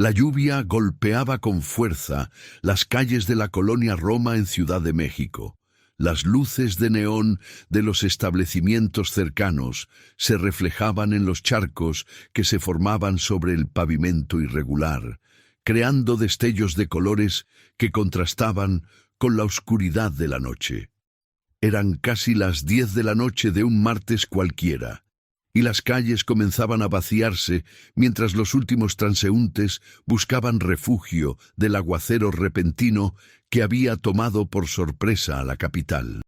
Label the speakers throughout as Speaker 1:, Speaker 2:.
Speaker 1: La lluvia golpeaba con fuerza las calles de la colonia Roma en Ciudad de México. Las luces de neón de los establecimientos cercanos se reflejaban en los charcos que se formaban sobre el pavimento irregular, creando destellos de colores que contrastaban con la oscuridad de la noche. Eran casi las 10 de la noche de un martes cualquiera, y las calles comenzaban a vaciarse mientras los últimos transeúntes buscaban refugio del aguacero repentino que había tomado por sorpresa a la capital.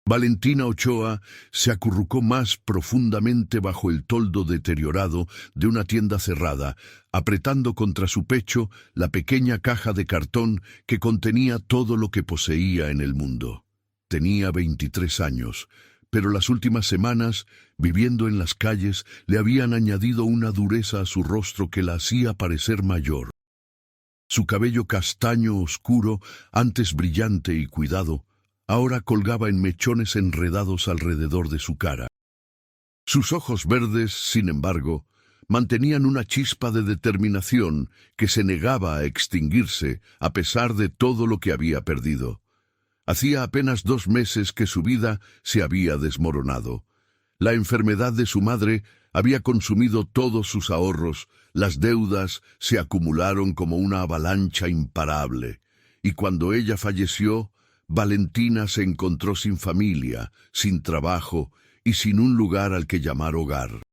Speaker 1: Valentina Ochoa se acurrucó más profundamente bajo el toldo deteriorado de una tienda cerrada, apretando contra su pecho la pequeña caja de cartón que contenía todo lo que poseía en el mundo. Tenía 23 años, pero las últimas semanas, viviendo en las calles, le habían añadido una dureza a su rostro que la hacía parecer mayor. Su cabello castaño oscuro, antes brillante y cuidado, ahora colgaba en mechones enredados alrededor de su cara. Sus ojos verdes, sin embargo, mantenían una chispa de determinación que se negaba a extinguirse a pesar de todo lo que había perdido. Hacía apenas 2 meses que su vida se había desmoronado. La enfermedad de su madre había consumido todos sus ahorros, las deudas se acumularon como una avalancha imparable, y cuando ella falleció, Valentina se encontró sin familia, sin trabajo y sin un lugar al que llamar hogar.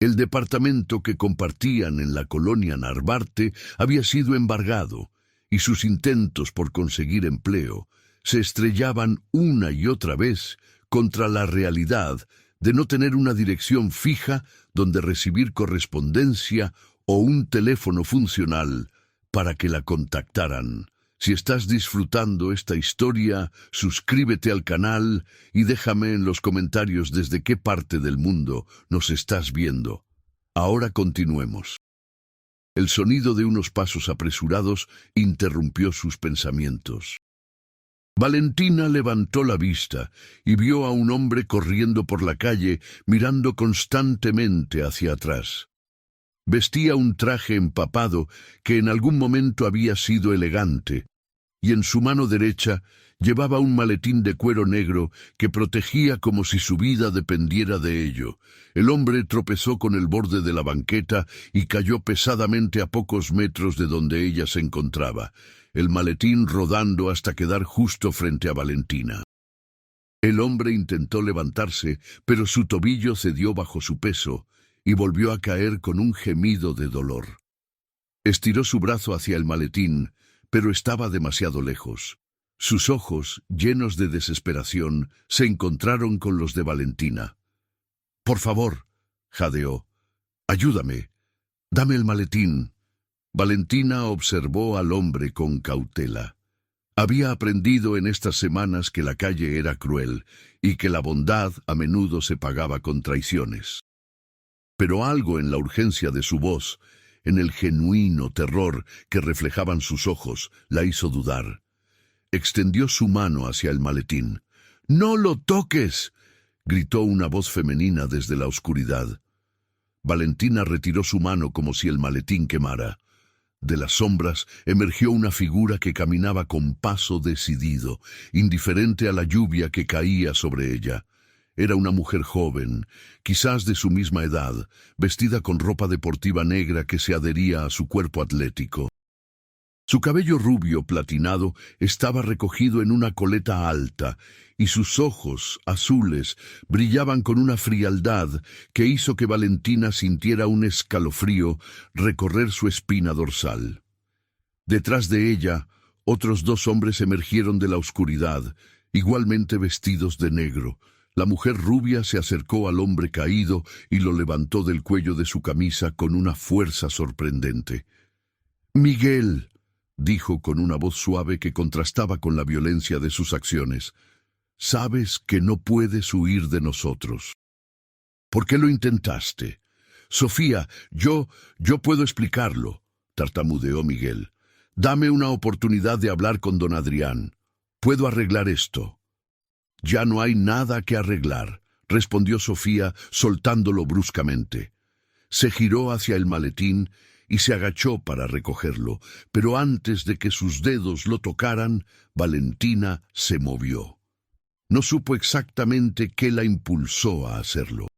Speaker 1: El departamento que compartían en la colonia Narvarte había sido embargado, y sus intentos por conseguir empleo se estrellaban una y otra vez contra la realidad de no tener una dirección fija donde recibir correspondencia o un teléfono funcional para que la contactaran. Si estás disfrutando esta historia, suscríbete al canal y déjame en los comentarios desde qué parte del mundo nos estás viendo. Ahora continuemos. El sonido de unos pasos apresurados interrumpió sus pensamientos. Valentina levantó la vista y vio a un hombre corriendo por la calle, mirando constantemente hacia atrás. Vestía un traje empapado que en algún momento había sido elegante, y en su mano derecha llevaba un maletín de cuero negro que protegía como si su vida dependiera de ello. El hombre tropezó con el borde de la banqueta y cayó pesadamente a pocos metros de donde ella se encontraba, el maletín rodando hasta quedar justo frente a Valentina. El hombre intentó levantarse, pero su tobillo cedió bajo su peso y volvió a caer con un gemido de dolor. Estiró su brazo hacia el maletín, pero estaba demasiado lejos. Sus ojos, llenos de desesperación, se encontraron con los de Valentina. «Por favor», jadeó, «ayúdame. Dame el maletín». Valentina observó al hombre con cautela. Había aprendido en estas semanas que la calle era cruel y que la bondad a menudo se pagaba con traiciones. Pero algo en la urgencia de su voz, en el genuino terror que reflejaban sus ojos, la hizo dudar. Extendió su mano hacia el maletín. «¡No lo toques!», gritó una voz femenina desde la oscuridad. Valentina retiró su mano como si el maletín quemara. De las sombras emergió una figura que caminaba con paso decidido, indiferente a la lluvia que caía sobre ella. Era una mujer joven, quizás de su misma edad, vestida con ropa deportiva negra que se adhería a su cuerpo atlético. Su cabello rubio platinado estaba recogido en una coleta alta, y sus ojos, azules, brillaban con una frialdad que hizo que Valentina sintiera un escalofrío recorrer su espina dorsal. Detrás de ella, otros 2 hombres emergieron de la oscuridad, igualmente vestidos de negro. La mujer rubia se acercó al hombre caído y lo levantó del cuello de su camisa con una fuerza sorprendente. «Miguel», dijo con una voz suave que contrastaba con la violencia de sus acciones, «sabes que no puedes huir de nosotros. ¿Por qué lo intentaste?» «Sofía, yo puedo explicarlo», tartamudeó Miguel. «Dame una oportunidad de hablar con don Adrián. Puedo arreglar esto». «Ya no hay nada que arreglar», respondió Sofía, soltándolo bruscamente. Se giró hacia el maletín y se agachó para recogerlo, pero antes de que sus dedos lo tocaran, Valentina se movió. No supo exactamente qué la impulsó a hacerlo.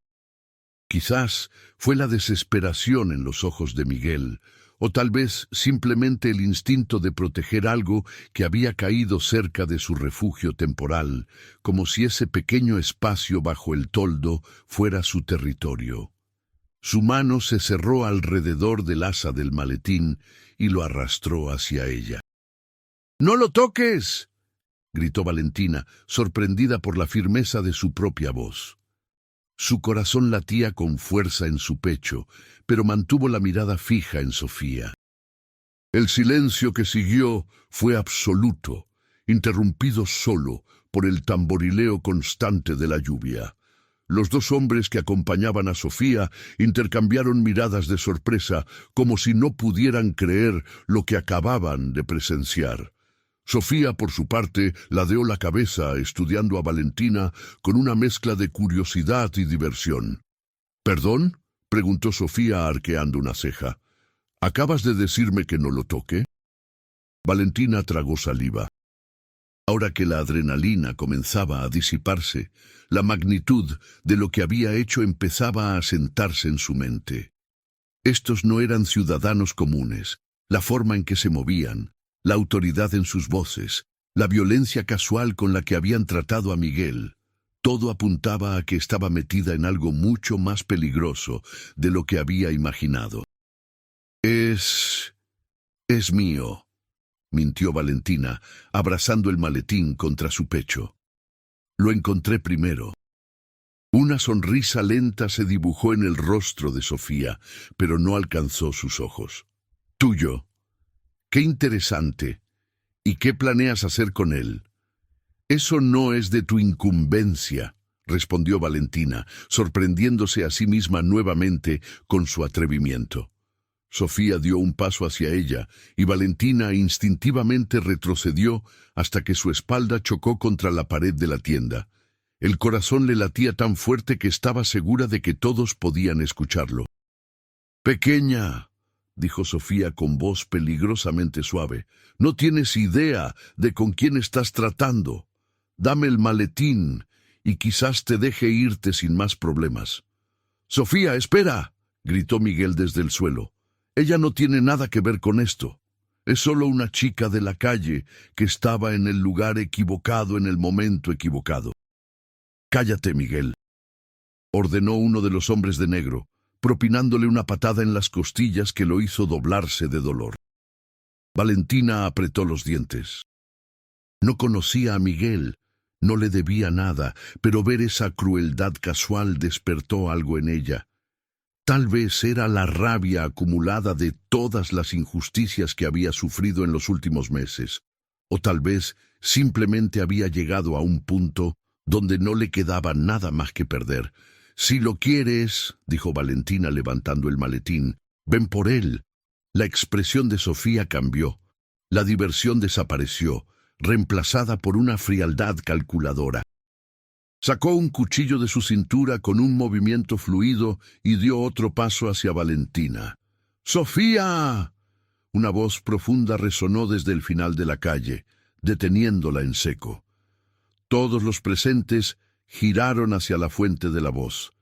Speaker 1: Quizás fue la desesperación en los ojos de Miguel, o tal vez simplemente el instinto de proteger algo que había caído cerca de su refugio temporal, como si ese pequeño espacio bajo el toldo fuera su territorio. Su mano se cerró alrededor del asa del maletín y lo arrastró hacia ella. «¡No lo toques!», gritó Valentina, sorprendida por la firmeza de su propia voz. Su corazón latía con fuerza en su pecho, pero mantuvo la mirada fija en Sofía. El silencio que siguió fue absoluto, interrumpido solo por el tamborileo constante de la lluvia. Los dos hombres que acompañaban a Sofía intercambiaron miradas de sorpresa, como si no pudieran creer lo que acababan de presenciar. Sofía, por su parte, ladeó la cabeza estudiando a Valentina con una mezcla de curiosidad y diversión. «¿Perdón?», preguntó Sofía arqueando una ceja. «¿Acabas de decirme que no lo toque?». Valentina tragó saliva. Ahora que la adrenalina comenzaba a disiparse, la magnitud de lo que había hecho empezaba a asentarse en su mente. Estos no eran ciudadanos comunes. La forma en que se movían, la autoridad en sus voces, la violencia casual con la que habían tratado a Miguel, todo apuntaba a que estaba metida en algo mucho más peligroso de lo que había imaginado. Es mío», mintió Valentina, abrazando el maletín contra su pecho. «Lo encontré primero». Una sonrisa lenta se dibujó en el rostro de Sofía, pero no alcanzó sus ojos. «Tuyo. ¡Qué interesante! ¿Y qué planeas hacer con él?». «Eso no es de tu incumbencia», respondió Valentina, sorprendiéndose a sí misma nuevamente con su atrevimiento. Sofía dio un paso hacia ella, y Valentina instintivamente retrocedió hasta que su espalda chocó contra la pared de la tienda. El corazón le latía tan fuerte que estaba segura de que todos podían escucharlo. «Pequeña», dijo Sofía con voz peligrosamente suave, «no tienes idea de con quién estás tratando. Dame el maletín y quizás te deje irte sin más problemas». «Sofía, espera», gritó Miguel desde el suelo. «Ella no tiene nada que ver con esto. Es solo una chica de la calle que estaba en el lugar equivocado en el momento equivocado». «Cállate, Miguel», ordenó uno de los hombres de negro, propinándole una patada en las costillas que lo hizo doblarse de dolor. Valentina apretó los dientes. No conocía a Miguel, no le debía nada, pero ver esa crueldad casual despertó algo en ella. Tal vez era la rabia acumulada de todas las injusticias que había sufrido en los últimos meses, o tal vez simplemente había llegado a un punto donde no le quedaba nada más que perder. «Si lo quieres», dijo Valentina levantando el maletín, «ven por él». La expresión de Sofía cambió. La diversión desapareció, reemplazada por una frialdad calculadora. Sacó un cuchillo de su cintura con un movimiento fluido y dio otro paso hacia Valentina. «¡Sofía!». Una voz profunda resonó desde el final de la calle, deteniéndola en seco. Todos los presentes giraron hacia la fuente de la voz.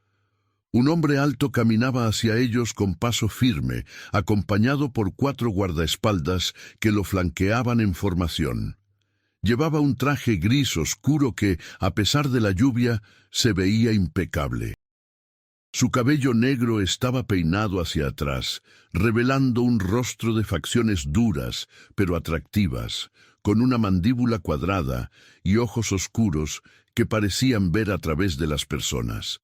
Speaker 1: Un hombre alto caminaba hacia ellos con paso firme, acompañado por 4 guardaespaldas que lo flanqueaban en formación. Llevaba un traje gris oscuro que, a pesar de la lluvia, se veía impecable. Su cabello negro estaba peinado hacia atrás, revelando un rostro de facciones duras, pero atractivas, con una mandíbula cuadrada y ojos oscuros que parecían ver a través de las personas.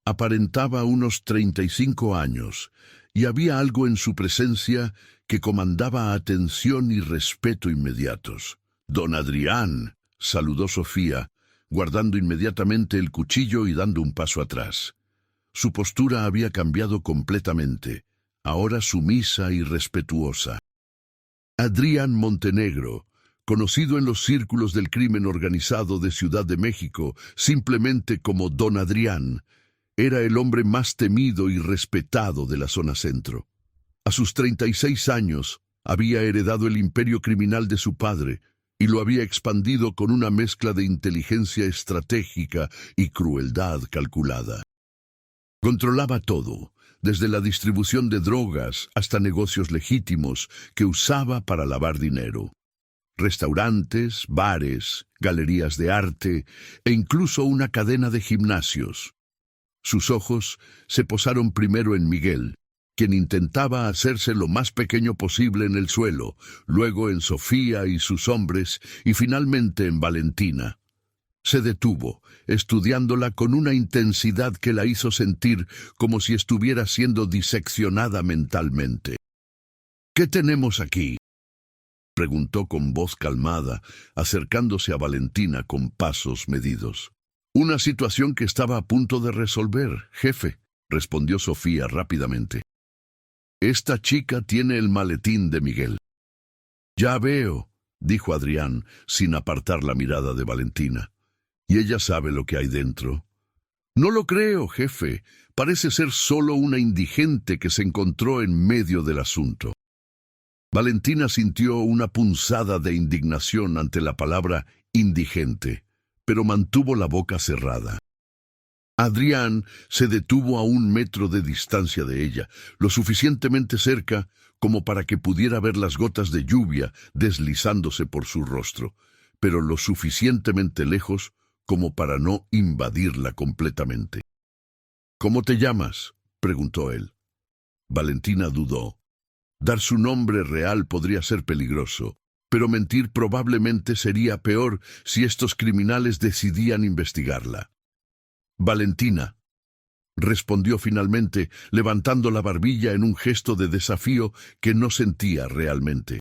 Speaker 1: Aparentaba unos 35 años, y había algo en su presencia que comandaba atención y respeto inmediatos. «Don Adrián», saludó Sofía, guardando inmediatamente el cuchillo y dando un paso atrás. Su postura había cambiado completamente, ahora sumisa y respetuosa. Adrián Montenegro, conocido en los círculos del crimen organizado de Ciudad de México simplemente como Don Adrián, era el hombre más temido y respetado de la zona centro. A sus 36 años, había heredado el imperio criminal de su padre y lo había expandido con una mezcla de inteligencia estratégica y crueldad calculada. Controlaba todo, desde la distribución de drogas hasta negocios legítimos que usaba para lavar dinero. Restaurantes, bares, galerías de arte e incluso una cadena de gimnasios. Sus ojos se posaron primero en Miguel, quien intentaba hacerse lo más pequeño posible en el suelo, luego en Sofía y sus hombres, y finalmente en Valentina. Se detuvo, estudiándola con una intensidad que la hizo sentir como si estuviera siendo diseccionada mentalmente. «¿Qué tenemos aquí?», preguntó con voz calmada, acercándose a Valentina con pasos medidos. «Una situación que estaba a punto de resolver, jefe», respondió Sofía rápidamente. «Esta chica tiene el maletín de Miguel». «Ya veo», dijo Adrián, sin apartar la mirada de Valentina. «¿Y ella sabe lo que hay dentro?». «No lo creo, jefe. Parece ser solo una indigente que se encontró en medio del asunto». Valentina sintió una punzada de indignación ante la palabra indigente, pero mantuvo la boca cerrada. Adrián se detuvo a 1 metro de distancia de ella, lo suficientemente cerca como para que pudiera ver las gotas de lluvia deslizándose por su rostro, pero lo suficientemente lejos como para no invadirla completamente. «¿Cómo te llamas?», preguntó él. Valentina dudó. Dar su nombre real podría ser peligroso, pero mentir probablemente sería peor si estos criminales decidían investigarla. «Valentina», respondió finalmente, levantando la barbilla en un gesto de desafío que no sentía realmente.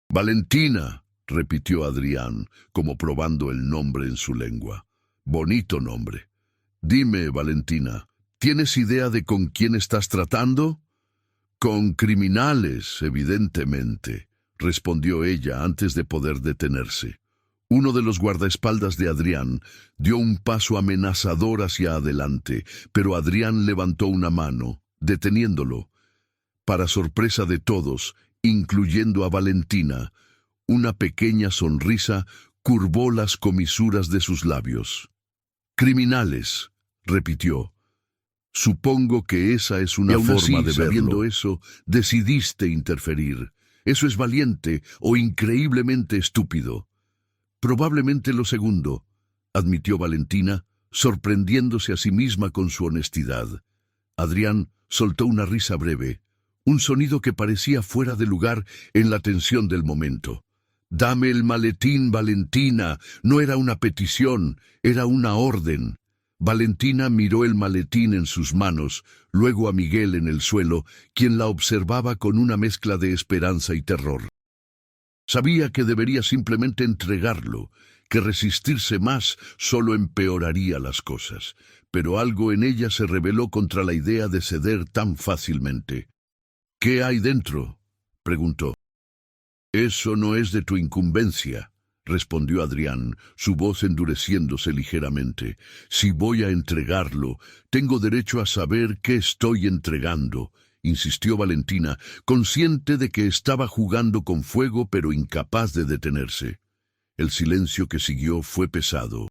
Speaker 1: «Valentina», repitió Adrián, como probando el nombre en su lengua. «Bonito nombre. Dime, Valentina, ¿tienes idea de con quién estás tratando?». «Con criminales, evidentemente», respondió ella antes de poder detenerse. Uno de los guardaespaldas de Adrián dio un paso amenazador hacia adelante, pero Adrián levantó una mano, deteniéndolo. Para sorpresa de todos, incluyendo a Valentina, una pequeña sonrisa curvó las comisuras de sus labios. «Criminales», repitió. «Supongo que esa es una forma de verlo. Sabiendo eso, decidiste interferir. Eso es valiente o increíblemente estúpido». «Probablemente lo segundo», admitió Valentina, sorprendiéndose a sí misma con su honestidad. Adrián soltó una risa breve, un sonido que parecía fuera de lugar en la tensión del momento. «Dame el maletín, Valentina». No era una petición, era una orden. Valentina miró el maletín en sus manos, luego a Miguel en el suelo, quien la observaba con una mezcla de esperanza y terror. Sabía que debería simplemente entregarlo, que resistirse más solo empeoraría las cosas, pero algo en ella se rebeló contra la idea de ceder tan fácilmente. «¿Qué hay dentro?», preguntó. «Eso no es de tu incumbencia», respondió Adrián, su voz endureciéndose ligeramente. «Si voy a entregarlo, tengo derecho a saber qué estoy entregando», insistió Valentina, consciente de que estaba jugando con fuego pero incapaz de detenerse. El silencio que siguió fue pesado.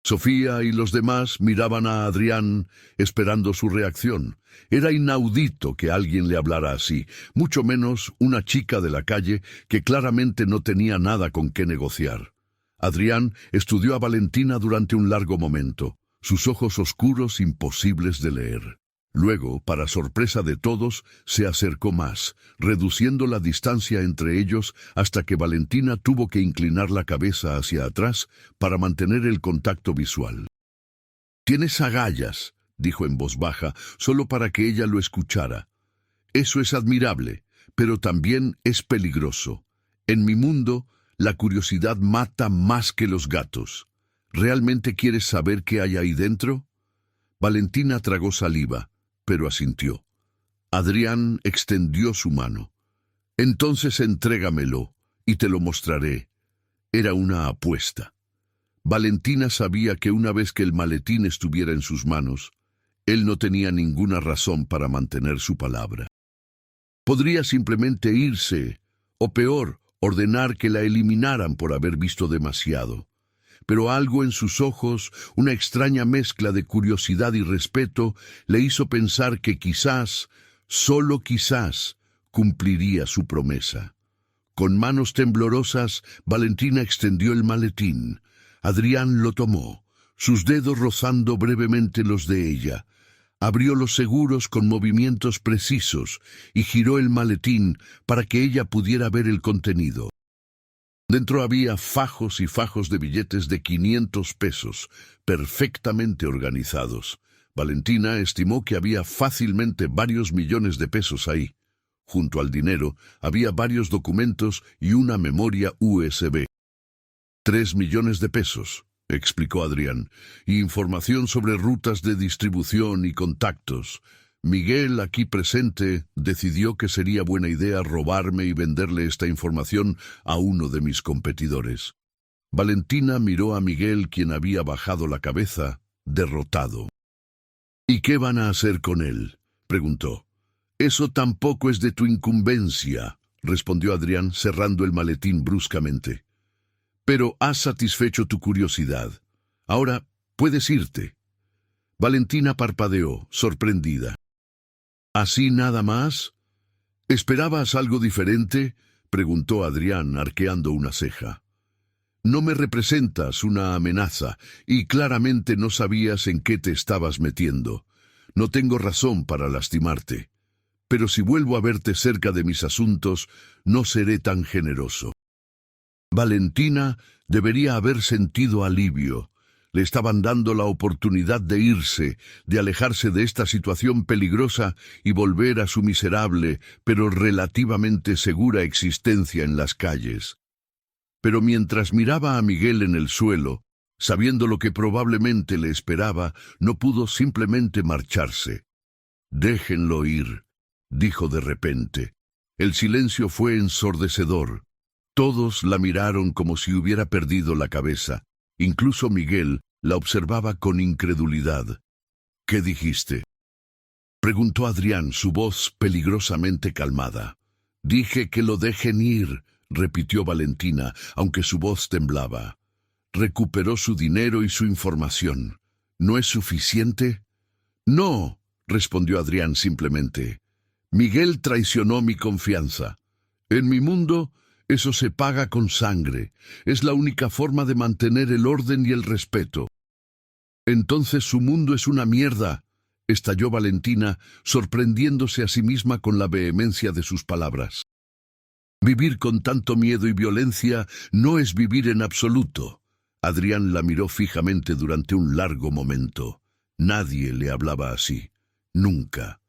Speaker 1: Sofía y los demás miraban a Adrián esperando su reacción. Era inaudito que alguien le hablara así, mucho menos una chica de la calle que claramente no tenía nada con qué negociar. Adrián estudió a Valentina durante un largo momento, sus ojos oscuros imposibles de leer. Luego, para sorpresa de todos, se acercó más, reduciendo la distancia entre ellos hasta que Valentina tuvo que inclinar la cabeza hacia atrás para mantener el contacto visual. «Tienes agallas», dijo en voz baja, solo para que ella lo escuchara. «Eso es admirable, pero también es peligroso. En mi mundo, la curiosidad mata más que los gatos. ¿Realmente quieres saber qué hay ahí dentro?». Valentina tragó saliva, pero asintió. Adrián extendió su mano. «Entonces entrégamelo, y te lo mostraré». Era una apuesta. Valentina sabía que una vez que el maletín estuviera en sus manos, él no tenía ninguna razón para mantener su palabra. Podría simplemente irse, o peor, ordenar que la eliminaran por haber visto demasiado. Pero algo en sus ojos, una extraña mezcla de curiosidad y respeto, le hizo pensar que quizás, solo quizás, cumpliría su promesa. Con manos temblorosas, Valentina extendió el maletín. Adrián lo tomó, sus dedos rozando brevemente los de ella. Abrió los seguros con movimientos precisos y giró el maletín para que ella pudiera ver el contenido. Dentro había fajos y fajos de billetes de 500 pesos, perfectamente organizados. Valentina estimó que había fácilmente varios millones de pesos ahí. Junto al dinero había varios documentos y una memoria USB. 3 millones de pesos, explicó Adrián, y información sobre rutas de distribución y contactos. Miguel, aquí presente, decidió que sería buena idea robarme y venderle esta información a uno de mis competidores. Valentina miró a Miguel, quien había bajado la cabeza, derrotado. ¿Y qué van a hacer con él?, preguntó. Eso tampoco es de tu incumbencia, respondió Adrián, cerrando el maletín bruscamente. Pero has satisfecho tu curiosidad. Ahora puedes irte. Valentina parpadeó, sorprendida. ¿Así nada más? ¿Esperabas algo diferente?, preguntó Adrián, arqueando una ceja. No me representas una amenaza, y claramente no sabías en qué te estabas metiendo. No tengo razón para lastimarte. Pero si vuelvo a verte cerca de mis asuntos, no seré tan generoso. Valentina debería haber sentido alivio. Le estaban dando la oportunidad de irse, de alejarse de esta situación peligrosa y volver a su miserable, pero relativamente segura existencia en las calles. Pero mientras miraba a Miguel en el suelo, sabiendo lo que probablemente le esperaba, no pudo simplemente marcharse. «Déjenlo ir», dijo de repente. El silencio fue ensordecedor. Todos la miraron como si hubiera perdido la cabeza. Incluso Miguel la observaba con incredulidad. «¿Qué dijiste?», preguntó Adrián, su voz peligrosamente calmada. «Dije que lo dejen ir», repitió Valentina, aunque su voz temblaba. «Recuperó su dinero y su información. ¿No es suficiente?». «No», respondió Adrián simplemente. «Miguel traicionó mi confianza. En mi mundo, eso se paga con sangre. Es la única forma de mantener el orden y el respeto». «Entonces su mundo es una mierda», estalló Valentina, sorprendiéndose a sí misma con la vehemencia de sus palabras. «Vivir con tanto miedo y violencia no es vivir en absoluto». Adrián la miró fijamente durante un largo momento. Nadie le hablaba así. Nunca.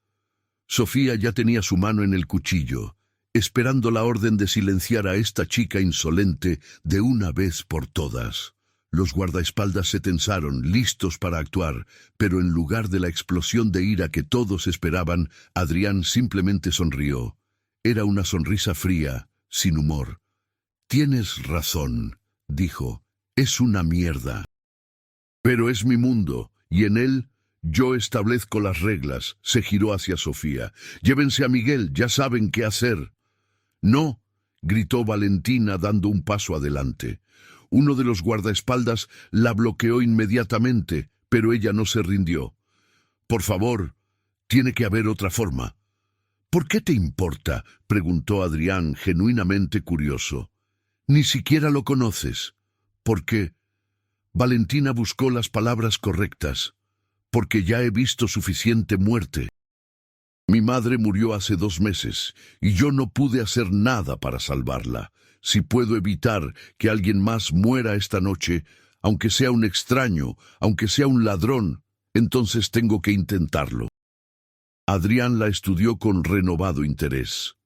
Speaker 1: Sofía ya tenía su mano en el cuchillo, esperando la orden de silenciar a esta chica insolente de una vez por todas. Los guardaespaldas se tensaron, listos para actuar, pero en lugar de la explosión de ira que todos esperaban, Adrián simplemente sonrió. Era una sonrisa fría, sin humor. «Tienes razón», dijo, «es una mierda. Pero es mi mundo, y en él yo establezco las reglas», se giró hacia Sofía. «Llévense a Miguel, ya saben qué hacer». «No», gritó Valentina dando un paso adelante. Uno de los guardaespaldas la bloqueó inmediatamente, pero ella no se rindió. «Por favor, tiene que haber otra forma». «¿Por qué te importa?», preguntó Adrián, genuinamente curioso. «Ni siquiera lo conoces». «¿Por qué?». Valentina buscó las palabras correctas. «Porque ya he visto suficiente muerte. Mi madre murió hace 2 meses, y yo no pude hacer nada para salvarla. Si puedo evitar que alguien más muera esta noche, aunque sea un extraño, aunque sea un ladrón, entonces tengo que intentarlo». Adrián la estudió con renovado interés.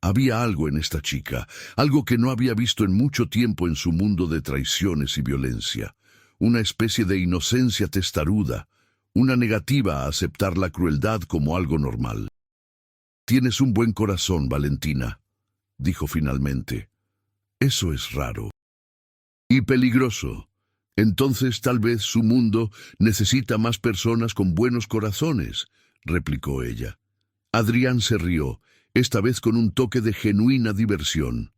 Speaker 1: Había algo en esta chica, algo que no había visto en mucho tiempo en su mundo de traiciones y violencia. Una especie de inocencia testaruda, una negativa a aceptar la crueldad como algo normal. «Tienes un buen corazón, Valentina», dijo finalmente. «Eso es raro. Y peligroso. Entonces tal vez su mundo necesita más personas con buenos corazones», replicó ella. Adrián se rió. esta vez con un toque de genuina diversión.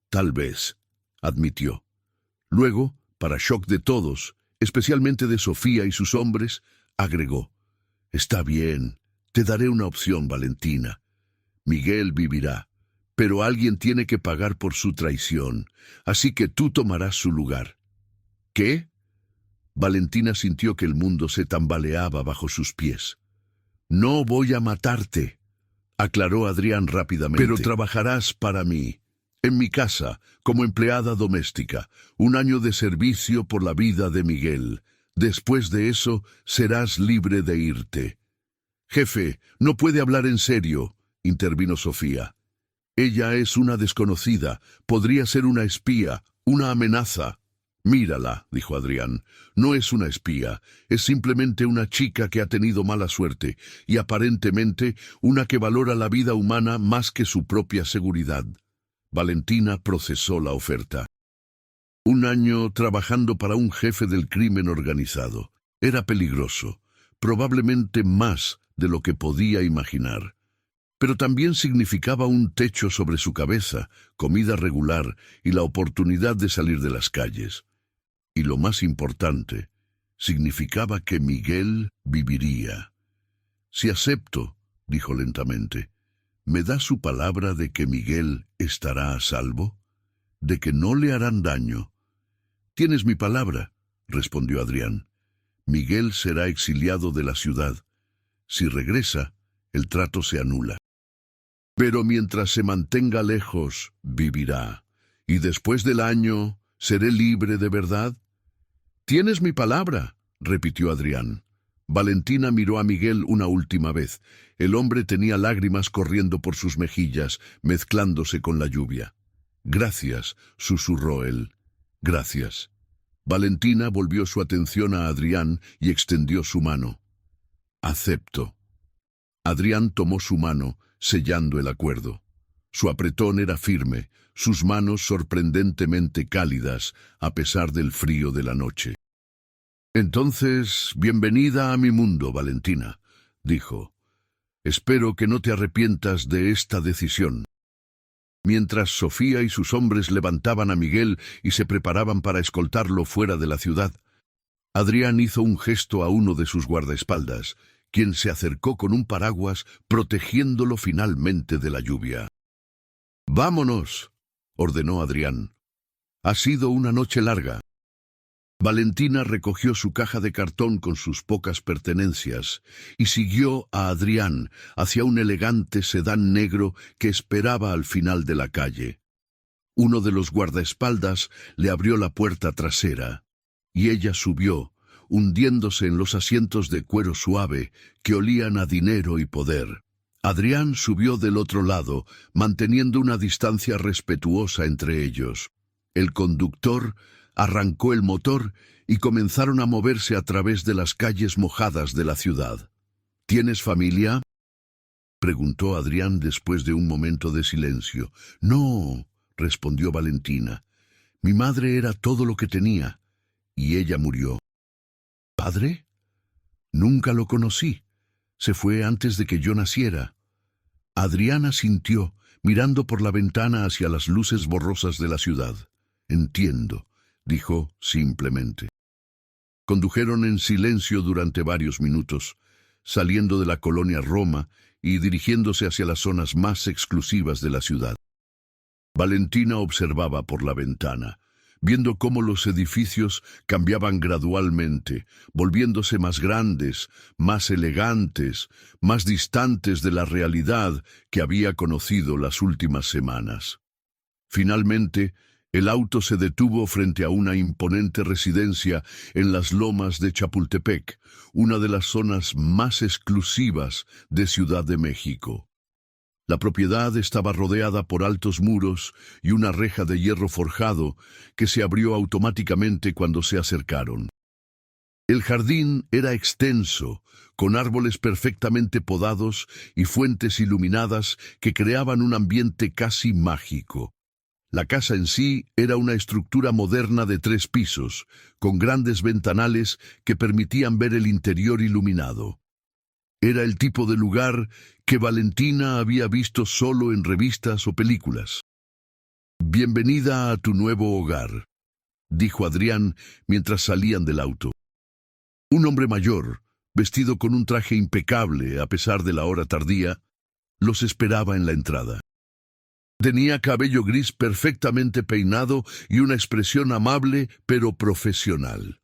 Speaker 1: Tal vez, admitió. Luego, para shock de todos, especialmente de Sofía y sus hombres, agregó: «Está bien, te daré una opción, Valentina. Miguel vivirá, pero alguien tiene que pagar por su traición, así que tú tomarás su lugar». ¿Qué? Valentina sintió que el mundo se tambaleaba bajo sus pies. «No voy a matarte», aclaró Adrián rápidamente. «Pero trabajarás para mí, en mi casa, como empleada doméstica, 1 año de servicio por la vida de Miguel. Después de eso, serás libre de irte». «Jefe, no puede hablar en serio», intervino Sofía. «Ella es una desconocida, podría ser una espía, una amenaza». «Mírala», dijo Adrián, «no es una espía, es simplemente una chica que ha tenido mala suerte, y aparentemente una que valora la vida humana más que su propia seguridad». Valentina procesó la oferta. 1 año trabajando para un jefe del crimen organizado. Era peligroso, probablemente más de lo que podía imaginar. Pero también significaba un techo sobre su cabeza, comida regular y la oportunidad de salir de las calles. Y lo más importante, significaba que Miguel viviría. «Si acepto», dijo lentamente, «¿me da su palabra de que Miguel estará a salvo? ¿De que no le harán daño?» «Tienes mi palabra», respondió Adrián. «Miguel será exiliado de la ciudad. Si regresa, el trato se anula. Pero mientras se mantenga lejos, vivirá. Y después del año, ¿seré libre de verdad?» «Tienes mi palabra», repitió Adrián. Valentina miró a Miguel una última vez. El hombre tenía lágrimas corriendo por sus mejillas, mezclándose con la lluvia. «Gracias», susurró él. «Gracias». Valentina volvió su atención a Adrián y extendió su mano. «Acepto». Adrián tomó su mano, sellando el acuerdo. Su apretón era firme, sus manos sorprendentemente cálidas, a pesar del frío de la noche. «Entonces, bienvenida a mi mundo, Valentina», dijo. «Espero que no te arrepientas de esta decisión». Mientras Sofía y sus hombres levantaban a Miguel y se preparaban para escoltarlo fuera de la ciudad, Adrián hizo un gesto a uno de sus guardaespaldas, quien se acercó con un paraguas, protegiéndolo finalmente de la lluvia. «Vámonos», ordenó Adrián. «Ha sido una noche larga». Valentina recogió su caja de cartón con sus pocas pertenencias y siguió a Adrián hacia un elegante sedán negro que esperaba al final de la calle. Uno de los guardaespaldas le abrió la puerta trasera, y ella subió, hundiéndose en los asientos de cuero suave que olían a dinero y poder. Adrián subió del otro lado, manteniendo una distancia respetuosa entre ellos. El conductor arrancó el motor y comenzaron a moverse a través de las calles mojadas de la ciudad. «¿Tienes familia?», preguntó Adrián después de un momento de silencio. «No», respondió Valentina. «Mi madre era todo lo que tenía, y ella murió». «¿Padre? Nunca lo conocí. Se fue antes de que yo naciera». Adrián asintió, mirando por la ventana hacia las luces borrosas de la ciudad. «Entiendo», dijo simplemente. Condujeron en silencio durante varios minutos, saliendo de la colonia Roma y dirigiéndose hacia las zonas más exclusivas de la ciudad. Valentina observaba por la ventana, viendo cómo los edificios cambiaban gradualmente, volviéndose más grandes, más elegantes, más distantes de la realidad que había conocido las últimas semanas. Finalmente, el auto se detuvo frente a una imponente residencia en las lomas de Chapultepec, una de las zonas más exclusivas de Ciudad de México. La propiedad estaba rodeada por altos muros y una reja de hierro forjado que se abrió automáticamente cuando se acercaron. El jardín era extenso, con árboles perfectamente podados y fuentes iluminadas que creaban un ambiente casi mágico. La casa en sí era una estructura moderna de 3 pisos, con grandes ventanales que permitían ver el interior iluminado. Era el tipo de lugar que Valentina había visto solo en revistas o películas. «Bienvenida a tu nuevo hogar», dijo Adrián mientras salían del auto. Un hombre mayor, vestido con un traje impecable a pesar de la hora tardía, los esperaba en la entrada. Tenía cabello gris perfectamente peinado y una expresión amable pero profesional.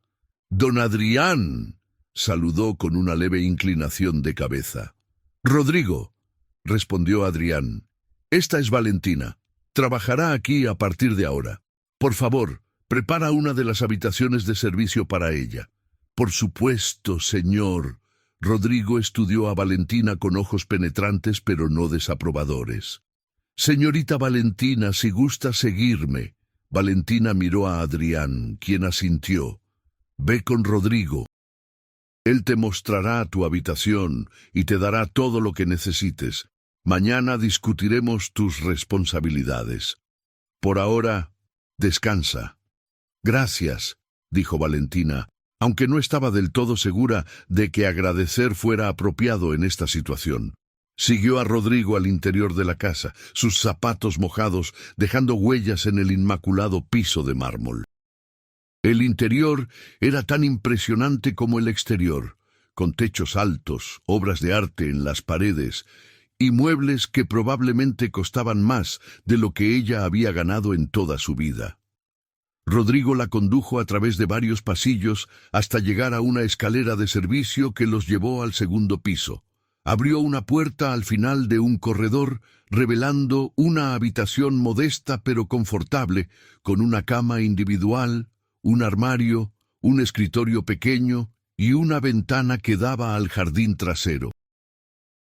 Speaker 1: «Don Adrián», saludó con una leve inclinación de cabeza. «Rodrigo», respondió Adrián. «Esta es Valentina. Trabajará aquí a partir de ahora. Por favor, prepara una de las habitaciones de servicio para ella». «Por supuesto, señor». Rodrigo estudió a Valentina con ojos penetrantes pero no desaprobadores. «Señorita Valentina, si gusta seguirme». Valentina miró a Adrián, quien asintió. «Ve con Rodrigo. Él te mostrará tu habitación y te dará todo lo que necesites. Mañana discutiremos tus responsabilidades. Por ahora, descansa». «Gracias», dijo Valentina, aunque no estaba del todo segura de que agradecer fuera apropiado en esta situación. Siguió a Rodrigo al interior de la casa, sus zapatos mojados, dejando huellas en el inmaculado piso de mármol. El interior era tan impresionante como el exterior, con techos altos, obras de arte en las paredes y muebles que probablemente costaban más de lo que ella había ganado en toda su vida. Rodrigo la condujo a través de varios pasillos hasta llegar a una escalera de servicio que los llevó al segundo piso. Abrió una puerta al final de un corredor, revelando una habitación modesta pero confortable, con una cama individual, un armario, un escritorio pequeño y una ventana que daba al jardín trasero.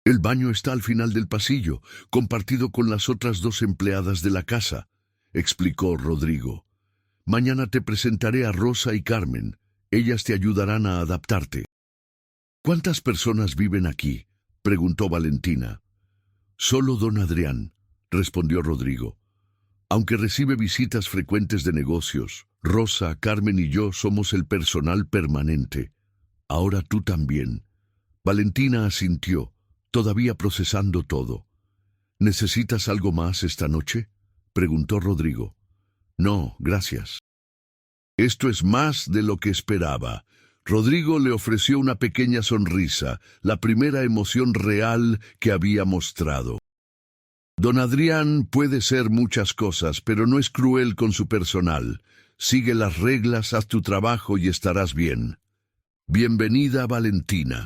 Speaker 1: «El baño está al final del pasillo, compartido con las otras 2 empleadas de la casa», explicó Rodrigo. «Mañana te presentaré a Rosa y Carmen. Ellas te ayudarán a adaptarte». «¿Cuántas personas viven aquí?», preguntó Valentina. «Solo don Adrián», respondió Rodrigo. «Aunque recibe visitas frecuentes de negocios, Rosa, Carmen y yo somos el personal permanente. Ahora tú también». Valentina asintió, todavía procesando todo. «¿Necesitas algo más esta noche?», preguntó Rodrigo. «No, gracias». Esto es más de lo que esperaba. Rodrigo le ofreció una pequeña sonrisa, la primera emoción real que había mostrado. «Don Adrián puede ser muchas cosas, pero no es cruel con su personal. Sigue las reglas, haz tu trabajo y estarás bien. Bienvenida, Valentina».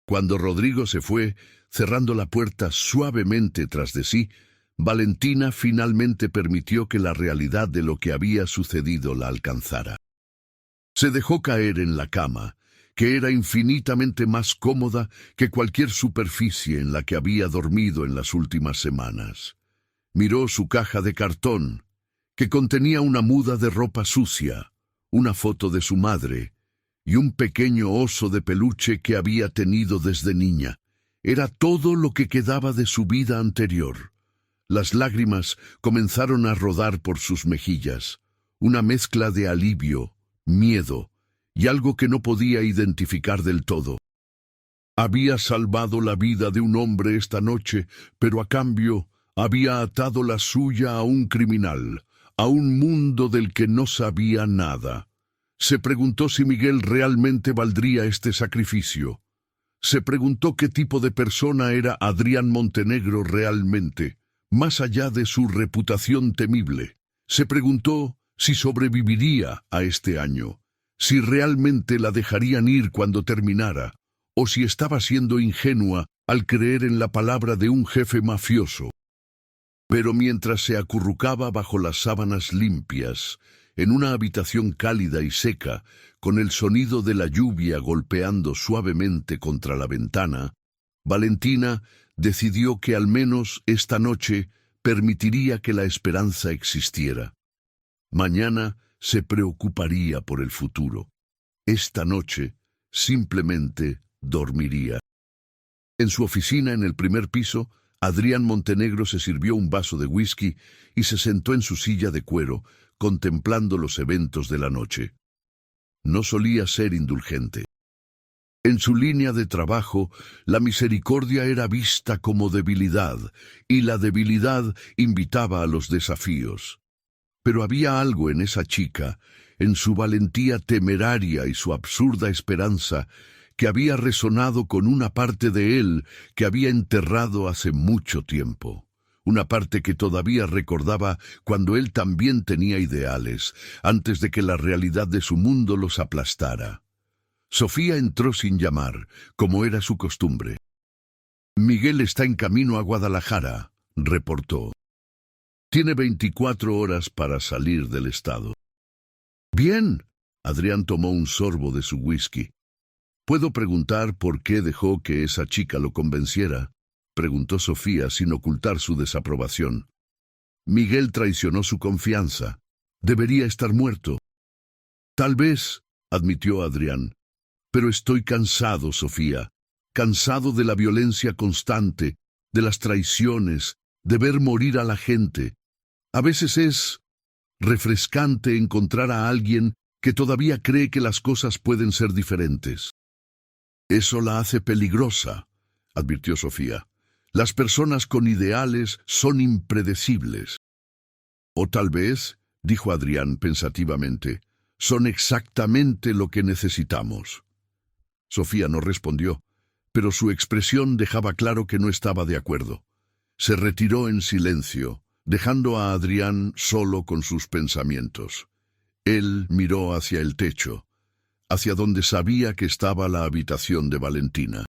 Speaker 1: Cuando Rodrigo se fue, cerrando la puerta suavemente tras de sí, Valentina finalmente permitió que la realidad de lo que había sucedido la alcanzara. Se dejó caer en la cama, que era infinitamente más cómoda que cualquier superficie en la que había dormido en las últimas semanas. Miró su caja de cartón, que contenía una muda de ropa sucia, una foto de su madre y un pequeño oso de peluche que había tenido desde niña. Era todo lo que quedaba de su vida anterior. Las lágrimas comenzaron a rodar por sus mejillas, una mezcla de alivio, miedo y algo que no podía identificar del todo. Había salvado la vida de un hombre esta noche, pero a cambio había atado la suya a un criminal, a un mundo del que no sabía nada. Se preguntó si Miguel realmente valdría este sacrificio. Se preguntó qué tipo de persona era Adrián Montenegro realmente, más allá de su reputación temible. Se preguntó si sobreviviría a este año, si realmente la dejarían ir cuando terminara, o si estaba siendo ingenua al creer en la palabra de un jefe mafioso. Pero mientras se acurrucaba bajo las sábanas limpias, en una habitación cálida y seca, con el sonido de la lluvia golpeando suavemente contra la ventana, Valentina decidió que al menos esta noche permitiría que la esperanza existiera. Mañana se preocuparía por el futuro. Esta noche simplemente dormiría. En su oficina en el primer piso, Adrián Montenegro se sirvió un vaso de whisky y se sentó en su silla de cuero, contemplando los eventos de la noche. No solía ser indulgente. En su línea de trabajo, la misericordia era vista como debilidad, y la debilidad invitaba a los desafíos. Pero había algo en esa chica, en su valentía temeraria y su absurda esperanza, que había resonado con una parte de él que había enterrado hace mucho tiempo. Una parte que todavía recordaba cuando él también tenía ideales, antes de que la realidad de su mundo los aplastara. Sofía entró sin llamar, como era su costumbre. «Miguel está en camino a Guadalajara», reportó. «Tiene 24 horas para salir del estado». «Bien», Adrián tomó un sorbo de su whisky. «¿Puedo preguntar por qué dejó que esa chica lo convenciera?», preguntó Sofía sin ocultar su desaprobación. «Miguel traicionó su confianza. Debería estar muerto». «Tal vez», admitió Adrián. «Pero estoy cansado, Sofía, cansado de la violencia constante, de las traiciones, de ver morir a la gente. A veces es refrescante encontrar a alguien que todavía cree que las cosas pueden ser diferentes». «Eso la hace peligrosa», advirtió Sofía. «Las personas con ideales son impredecibles». «O tal vez», dijo Adrián pensativamente, «son exactamente lo que necesitamos». Sofía no respondió, pero su expresión dejaba claro que no estaba de acuerdo. Se retiró en silencio, dejando a Adrián solo con sus pensamientos. Él miró hacia el techo, hacia donde sabía que estaba la habitación de Valentina.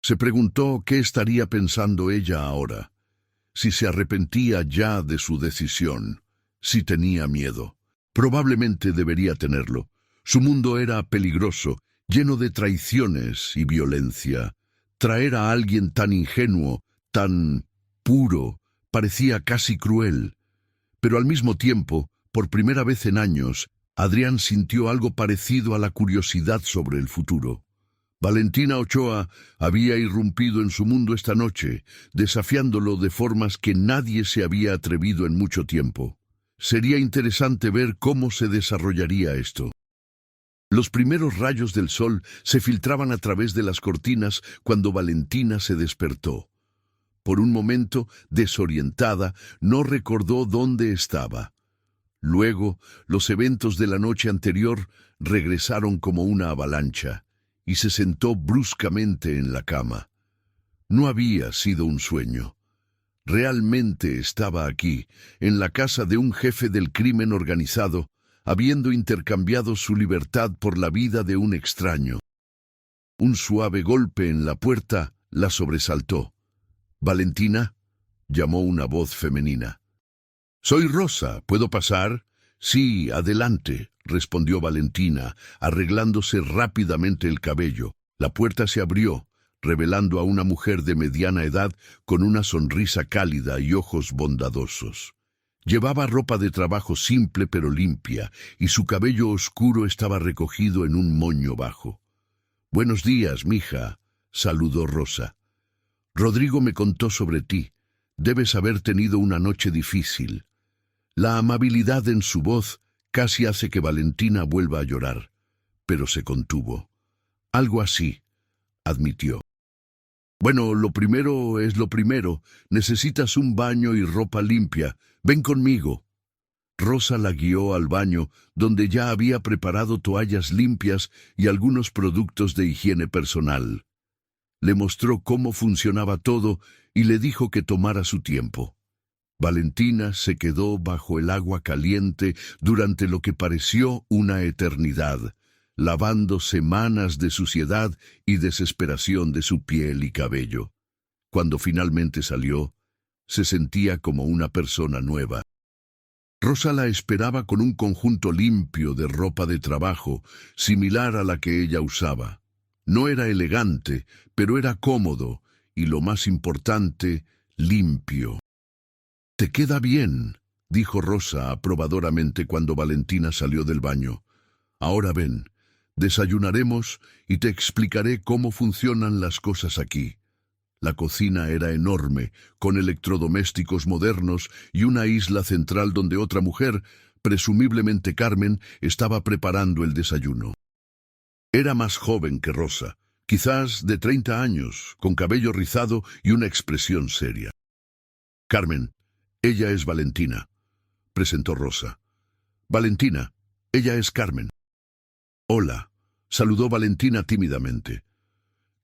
Speaker 1: Se preguntó qué estaría pensando ella ahora, si se arrepentía ya de su decisión, si tenía miedo. Probablemente debería tenerlo. Su mundo era peligroso, lleno de traiciones y violencia. Traer a alguien tan ingenuo, tan puro, parecía casi cruel. Pero al mismo tiempo, por primera vez en años, Adrián sintió algo parecido a la curiosidad sobre el futuro. Valentina Ochoa había irrumpido en su mundo esta noche, desafiándolo de formas que nadie se había atrevido en mucho tiempo. Sería interesante ver cómo se desarrollaría esto. Los primeros rayos del sol se filtraban a través de las cortinas cuando Valentina se despertó. Por un momento, desorientada, no recordó dónde estaba. Luego, los eventos de la noche anterior regresaron como una avalancha, y se sentó bruscamente en la cama. No había sido un sueño. Realmente estaba aquí, en la casa de un jefe del crimen organizado, habiendo intercambiado su libertad por la vida de un extraño. Un suave golpe en la puerta la sobresaltó. «¿Valentina?», llamó una voz femenina. «Soy Rosa, ¿puedo pasar?». «Sí, adelante», respondió Valentina, arreglándose rápidamente el cabello. La puerta se abrió, revelando a una mujer de mediana edad con una sonrisa cálida y ojos bondadosos. Llevaba ropa de trabajo simple pero limpia, y su cabello oscuro estaba recogido en un moño bajo. «Buenos días, mija», saludó Rosa. «Rodrigo me contó sobre ti. Debes haber tenido una noche difícil». La amabilidad en su voz casi hace que Valentina vuelva a llorar, pero se contuvo. «Algo así», admitió. «Bueno, lo primero es lo primero. Necesitas un baño y ropa limpia. Ven conmigo». Rosa la guió al baño, donde ya había preparado toallas limpias y algunos productos de higiene personal. Le mostró cómo funcionaba todo y le dijo que tomara su tiempo. Valentina se quedó bajo el agua caliente durante lo que pareció una eternidad, lavando semanas de suciedad y desesperación de su piel y cabello. Cuando finalmente salió, se sentía como una persona nueva. Rosa la esperaba con un conjunto limpio de ropa de trabajo, similar a la que ella usaba. No era elegante, pero era cómodo y, lo más importante, limpio. «Te queda bien», dijo Rosa aprobadoramente cuando Valentina salió del baño. «Ahora ven, desayunaremos y te explicaré cómo funcionan las cosas aquí». La cocina era enorme, con electrodomésticos modernos y una isla central donde otra mujer, presumiblemente Carmen, estaba preparando el desayuno. Era más joven que Rosa, quizás de 30 años, con cabello rizado y una expresión seria. Carmen, ella es Valentina, presentó Rosa. Valentina, ella es Carmen. Hola, saludó Valentina tímidamente.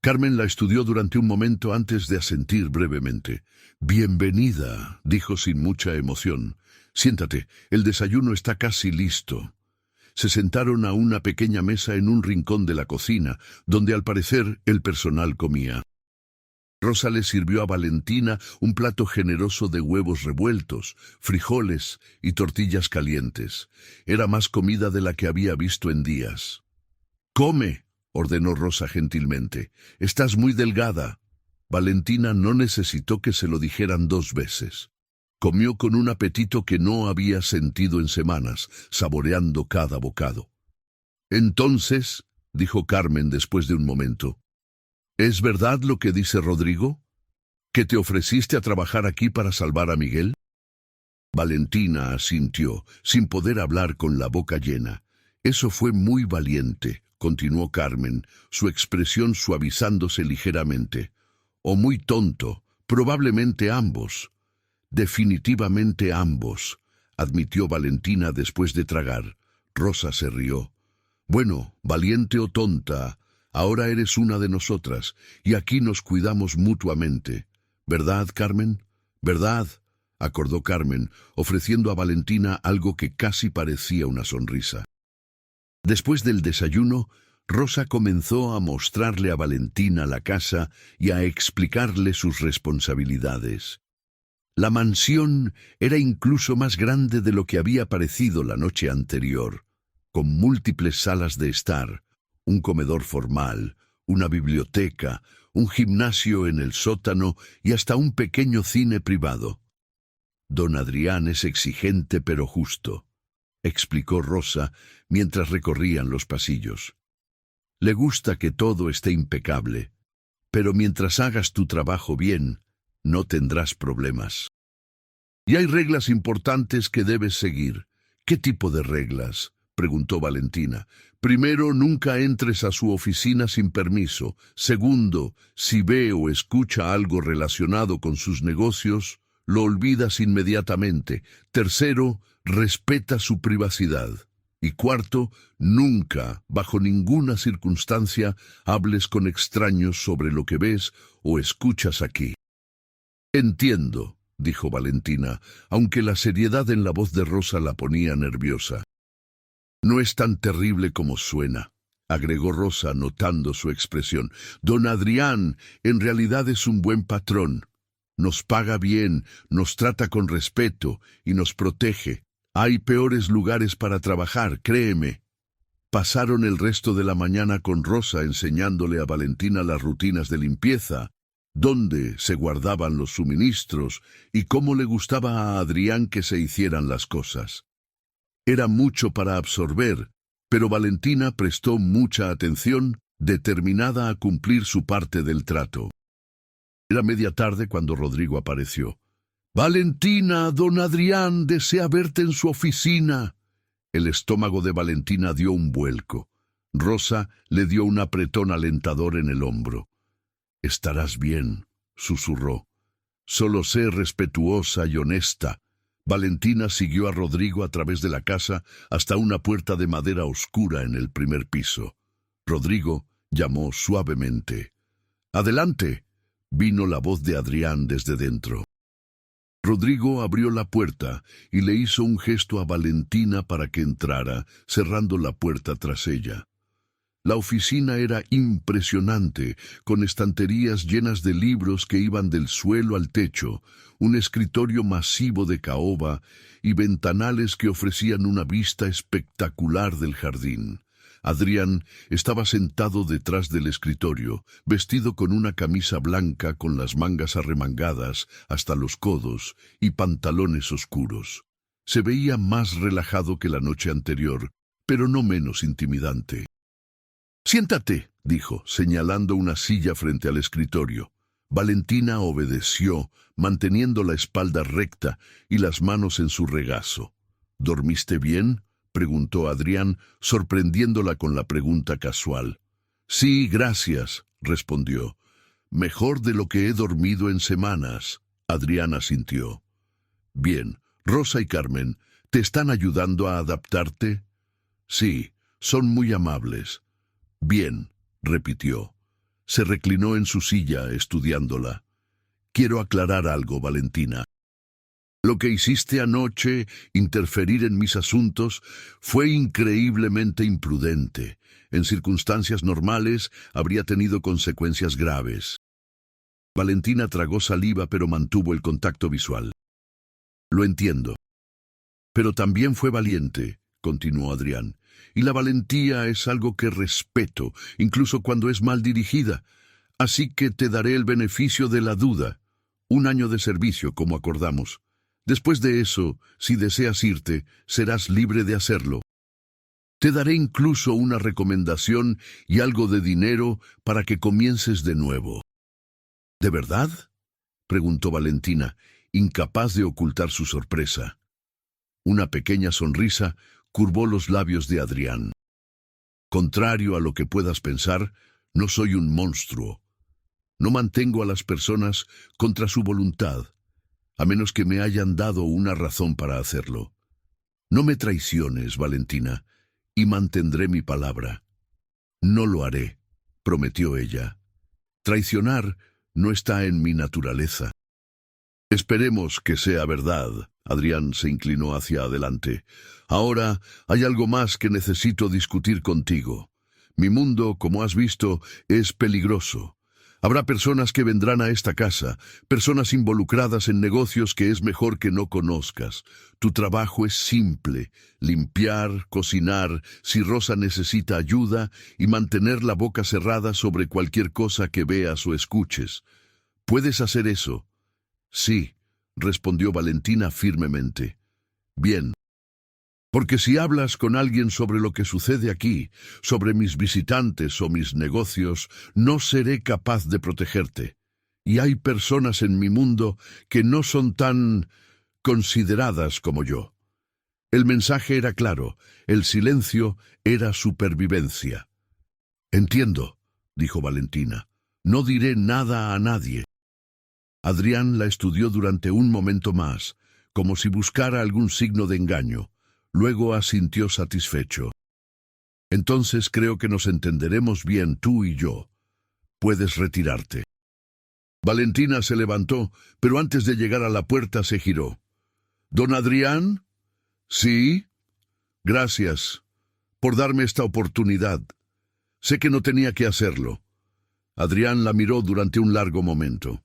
Speaker 1: Carmen la estudió durante un momento antes de asentir brevemente. Bienvenida, dijo sin mucha emoción. Siéntate, el desayuno está casi listo. Se sentaron a una pequeña mesa en un rincón de la cocina, donde al parecer el personal comía. Rosa le sirvió a Valentina un plato generoso de huevos revueltos, frijoles y tortillas calientes. Era más comida de la que había visto en días. «Come», ordenó Rosa gentilmente. «Estás muy delgada». Valentina no necesitó que se lo dijeran 2 veces. Comió con un apetito que no había sentido en semanas, saboreando cada bocado. «Entonces», dijo Carmen después de un momento, ¿es verdad lo que dice Rodrigo? ¿Que te ofreciste a trabajar aquí para salvar a Miguel? Valentina asintió, sin poder hablar con la boca llena. Eso fue muy valiente, continuó Carmen, su expresión suavizándose ligeramente. O muy tonto, probablemente ambos. Definitivamente ambos, admitió Valentina después de tragar. Rosa se rió. Bueno, valiente o tonta, ahora eres una de nosotras, y aquí nos cuidamos mutuamente. ¿Verdad, Carmen? ¿Verdad?, acordó Carmen, ofreciendo a Valentina algo que casi parecía una sonrisa. Después del desayuno, Rosa comenzó a mostrarle a Valentina la casa y a explicarle sus responsabilidades. La mansión era incluso más grande de lo que había parecido la noche anterior, con múltiples salas de estar, un comedor formal, una biblioteca, un gimnasio en el sótano y hasta un pequeño cine privado. Don Adrián es exigente pero justo, explicó Rosa mientras recorrían los pasillos. Le gusta que todo esté impecable, pero mientras hagas tu trabajo bien, no tendrás problemas. Y hay reglas importantes que debes seguir. ¿Qué tipo de reglas?, preguntó Valentina. Primero, nunca entres a su oficina sin permiso. Segundo, si ve o escucha algo relacionado con sus negocios, lo olvidas inmediatamente. Tercero, respeta su privacidad. Y cuarto, nunca, bajo ninguna circunstancia, hables con extraños sobre lo que ves o escuchas aquí. Entiendo, dijo Valentina, aunque la seriedad en la voz de Rosa la ponía nerviosa. No es tan terrible como suena, agregó Rosa notando su expresión. Don Adrián en realidad es un buen patrón. Nos paga bien, nos trata con respeto y nos protege. Hay peores lugares para trabajar, créeme. Pasaron el resto de la mañana con Rosa enseñándole a Valentina las rutinas de limpieza, dónde se guardaban los suministros y cómo le gustaba a Adrián que se hicieran las cosas. Era mucho para absorber, pero Valentina prestó mucha atención, determinada a cumplir su parte del trato. Era media tarde cuando Rodrigo apareció. «Valentina, don Adrián desea verte en su oficina». El estómago de Valentina dio un vuelco. Rosa le dio un apretón alentador en el hombro. «Estarás bien», susurró. «Solo sé respetuosa y honesta». Valentina siguió a Rodrigo a través de la casa hasta una puerta de madera oscura en el primer piso. Rodrigo llamó suavemente. «¡Adelante!», vino la voz de Adrián desde dentro. Rodrigo abrió la puerta y le hizo un gesto a Valentina para que entrara, cerrando la puerta tras ella. La oficina era impresionante, con estanterías llenas de libros que iban del suelo al techo, un escritorio masivo de caoba y ventanales que ofrecían una vista espectacular del jardín. Adrián estaba sentado detrás del escritorio, vestido con una camisa blanca con las mangas arremangadas hasta los codos y pantalones oscuros. Se veía más relajado que la noche anterior, pero no menos intimidante. «Siéntate», dijo, señalando una silla frente al escritorio. Valentina obedeció, manteniendo la espalda recta y las manos en su regazo. «¿Dormiste bien?», preguntó Adrián, sorprendiéndola con la pregunta casual. Sí, gracias, respondió. Mejor de lo que he dormido en semanas. Adrián asintió. Bien, Rosa y Carmen, ¿te están ayudando a adaptarte? Sí, son muy amables. Bien, repitió. Se reclinó en su silla, estudiándola. Quiero aclarar algo, Valentina. Lo que hiciste anoche, interferir en mis asuntos, fue increíblemente imprudente. En circunstancias normales, habría tenido consecuencias graves. Valentina tragó saliva, pero mantuvo el contacto visual. Lo entiendo. Pero también fue valiente, continuó Adrián. Y la valentía es algo que respeto, incluso cuando es mal dirigida. Así que te daré el beneficio de la duda. 1 año de servicio, como acordamos. Después de eso, si deseas irte, serás libre de hacerlo. Te daré incluso una recomendación y algo de dinero para que comiences de nuevo. ¿De verdad?, preguntó Valentina, incapaz de ocultar su sorpresa. Una pequeña sonrisa curvó los labios de Adrián. Contrario a lo que puedas pensar, no soy un monstruo. No mantengo a las personas contra su voluntad, a menos que me hayan dado una razón para hacerlo. No me traiciones, Valentina, y mantendré mi palabra. No lo haré, prometió ella. Traicionar no está en mi naturaleza. Esperemos que sea verdad. Adrián se inclinó hacia adelante. Ahora hay algo más que necesito discutir contigo. Mi mundo, como has visto, es peligroso. Habrá personas que vendrán a esta casa, personas involucradas en negocios que es mejor que no conozcas. Tu trabajo es simple: limpiar, cocinar, si Rosa necesita ayuda, y mantener la boca cerrada sobre cualquier cosa que veas o escuches. ¿Puedes hacer eso? Sí, respondió Valentina firmemente. Bien. Porque si hablas con alguien sobre lo que sucede aquí, sobre mis visitantes o mis negocios, no seré capaz de protegerte. Y hay personas en mi mundo que no son tan consideradas como yo. El mensaje era claro, el silencio era supervivencia. Entiendo, dijo Valentina. No diré nada a nadie. Adrián la estudió durante un momento más, como si buscara algún signo de engaño. Luego asintió satisfecho. Entonces creo que nos entenderemos bien tú y yo. Puedes retirarte. Valentina se levantó, pero antes de llegar a la puerta se giró. ¿Don Adrián? Sí. Gracias por darme esta oportunidad. Sé que no tenía que hacerlo. Adrián la miró durante un largo momento.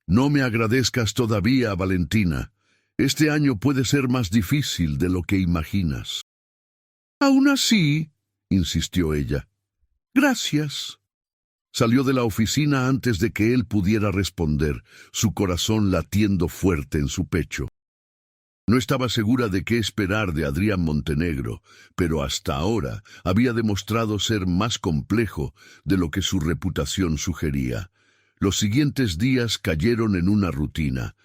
Speaker 1: No me agradezcas todavía, Valentina. Este año puede ser más difícil de lo que imaginas. Aún así, insistió ella. Gracias. Salió de la oficina antes de que él pudiera responder, su corazón latiendo fuerte en su pecho. No estaba segura de qué esperar de Adrián Montenegro, pero hasta ahora había demostrado ser más complejo de lo que su reputación sugería. Los siguientes días cayeron en una rutina.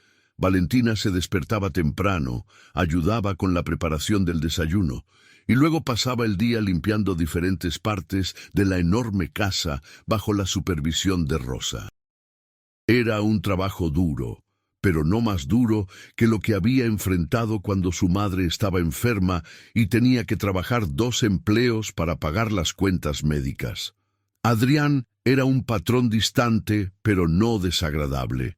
Speaker 1: Valentina se despertaba temprano, ayudaba con la preparación del desayuno, y luego pasaba el día limpiando diferentes partes de la enorme casa bajo la supervisión de Rosa. Era un trabajo duro, pero no más duro que lo que había enfrentado cuando su madre estaba enferma y tenía que trabajar 2 empleos para pagar las cuentas médicas. Adrián era un patrón distante, pero no desagradable.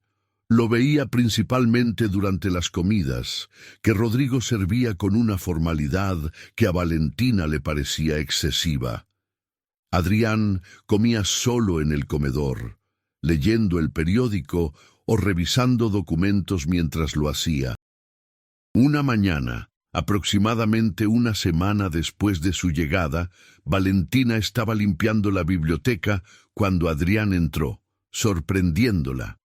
Speaker 1: Lo veía principalmente durante las comidas, que Rodrigo servía con una formalidad que a Valentina le parecía excesiva. Adrián comía solo en el comedor, leyendo el periódico o revisando documentos mientras lo hacía. Una mañana, aproximadamente una semana después de su llegada, Valentina estaba limpiando la biblioteca cuando Adrián entró, sorprendiéndola.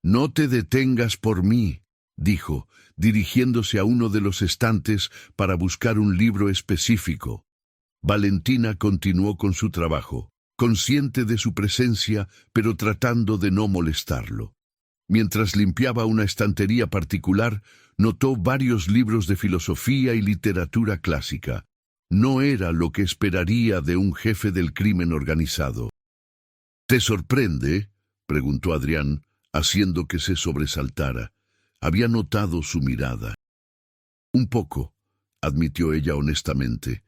Speaker 1: «No te detengas por mí», dijo, dirigiéndose a uno de los estantes para buscar un libro específico. Valentina continuó con su trabajo, consciente de su presencia, pero tratando de no molestarlo. Mientras limpiaba una estantería particular, notó varios libros de filosofía y literatura clásica. No era lo que esperaría de un jefe del crimen organizado. ¿Te sorprende?, preguntó Adrián, haciendo que se sobresaltara. Había notado su mirada. Un poco, admitió ella honestamente.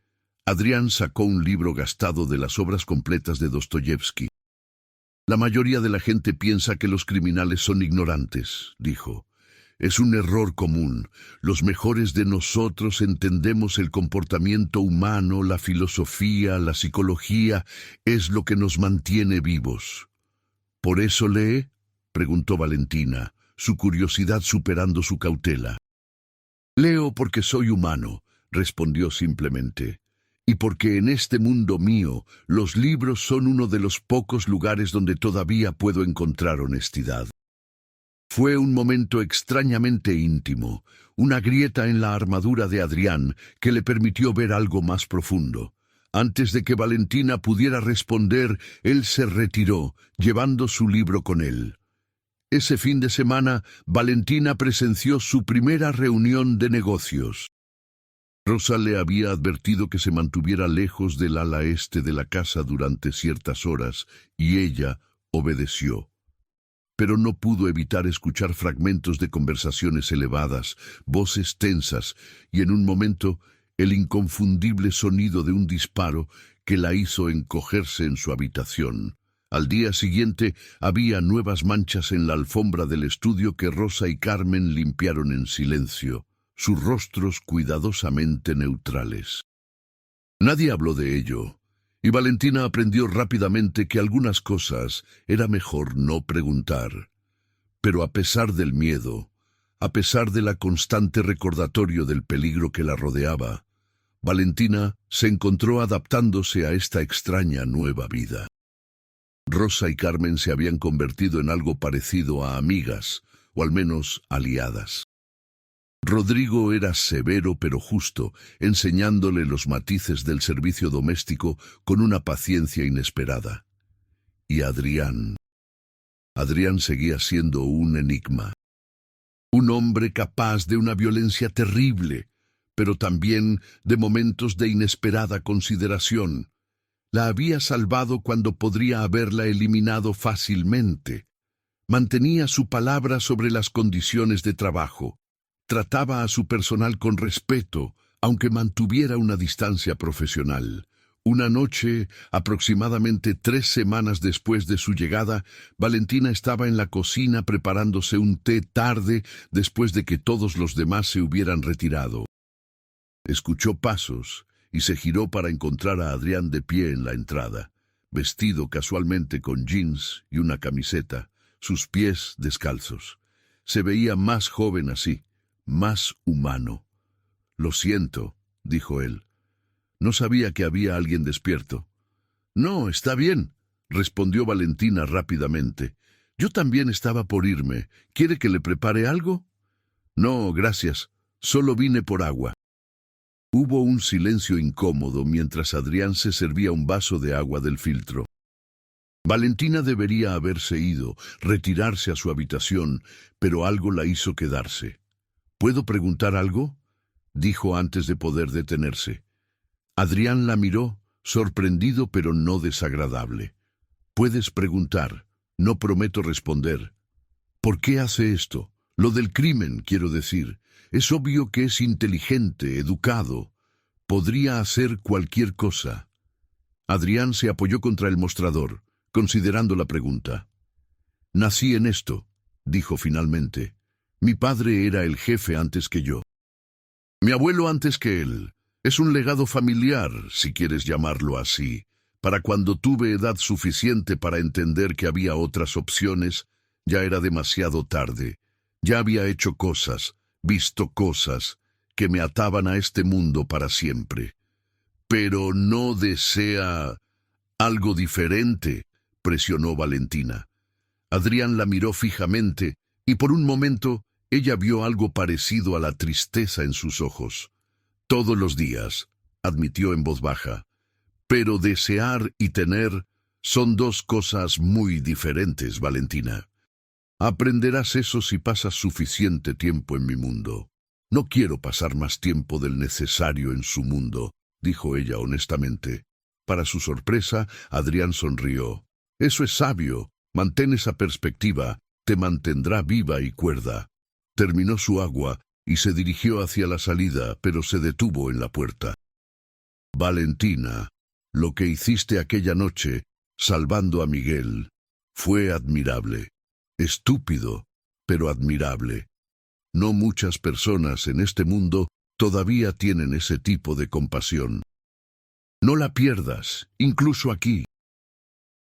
Speaker 1: Adrián sacó un libro gastado de las obras completas de Dostoyevsky. La mayoría de la gente piensa que los criminales son ignorantes, dijo. Es un error común. Los mejores de nosotros entendemos el comportamiento humano, la filosofía, la psicología, es lo que nos mantiene vivos. ¿Por eso lee?, preguntó Valentina, su curiosidad superando su cautela. Leo porque soy humano, respondió simplemente. Y porque en este mundo mío, los libros son uno de los pocos lugares donde todavía puedo encontrar honestidad. Fue un momento extrañamente íntimo, una grieta en la armadura de Adrián que le permitió ver algo más profundo. Antes de que Valentina pudiera responder, él se retiró, llevando su libro con él. Ese fin de semana, Valentina presenció su primera reunión de negocios. Rosa le había advertido que se mantuviera lejos del ala este de la casa durante ciertas horas, y ella obedeció. Pero no pudo evitar escuchar fragmentos de conversaciones elevadas, voces tensas, y en un momento el inconfundible sonido de un disparo que la hizo encogerse en su habitación. Al día siguiente había nuevas manchas en la alfombra del estudio que Rosa y Carmen limpiaron en silencio, sus rostros cuidadosamente neutrales. Nadie habló de ello, y Valentina aprendió rápidamente que algunas cosas era mejor no preguntar. Pero a pesar del miedo, a pesar de la constante recordatorio del peligro que la rodeaba, Valentina se encontró adaptándose a esta extraña nueva vida. Rosa y Carmen se habían convertido en algo parecido a amigas, o al menos aliadas. Rodrigo era severo pero justo, enseñándole los matices del servicio doméstico con una paciencia inesperada. Y Adrián seguía siendo un enigma. Un hombre capaz de una violencia terrible, pero también de momentos de inesperada consideración. La había salvado cuando podría haberla eliminado fácilmente. Mantenía su palabra sobre las condiciones de trabajo. Trataba a su personal con respeto, aunque mantuviera una distancia profesional. Una noche, aproximadamente 3 semanas después de su llegada, Valentina estaba en la cocina preparándose un té tarde después de que todos los demás se hubieran retirado. Escuchó pasos y se giró para encontrar a Adrián de pie en la entrada, vestido casualmente con jeans y una camiseta, sus pies descalzos. Se veía más joven así, más humano. «Lo siento», dijo él. «No sabía que había alguien despierto». «No, está bien», respondió Valentina rápidamente. «Yo también estaba por irme. ¿Quiere que le prepare algo?» «No, gracias. Solo vine por agua». Hubo un silencio incómodo mientras Adrián se servía un vaso de agua del filtro. Valentina debería haberse ido, retirarse a su habitación, pero algo la hizo quedarse. «¿Puedo preguntar algo?», dijo antes de poder detenerse. Adrián la miró, sorprendido pero no desagradable. «Puedes preguntar, no prometo responder». «¿Por qué hace esto? Lo del crimen, quiero decir. Es obvio que es inteligente, educado. Podría hacer cualquier cosa». Adrián se apoyó contra el mostrador, considerando la pregunta. «Nací en esto», dijo finalmente. «Mi padre era el jefe antes que yo. Mi abuelo antes que él. Es un legado familiar, si quieres llamarlo así. Para cuando tuve edad suficiente para entender que había otras opciones, ya era demasiado tarde. Ya había hecho cosas, visto cosas, que me ataban a este mundo para siempre». «Pero no desea algo diferente», presionó Valentina. Adrián la miró fijamente, y por un momento ella vio algo parecido a la tristeza en sus ojos. «Todos los días», admitió en voz baja. «Pero desear y tener son dos cosas muy diferentes, Valentina. Aprenderás eso si pasas suficiente tiempo en mi mundo. No quiero pasar más tiempo del necesario en su mundo». dijo ella honestamente. Para su sorpresa, Adrián sonrió. Eso es sabio. Mantén esa perspectiva. Te mantendrá viva y cuerda. Terminó su agua y se dirigió hacia la salida, pero se detuvo en la puerta. Valentina, lo que hiciste aquella noche, salvando a Miguel, fue admirable. Estúpido, pero admirable. No muchas personas en este mundo todavía tienen ese tipo de compasión. No la pierdas, incluso aquí.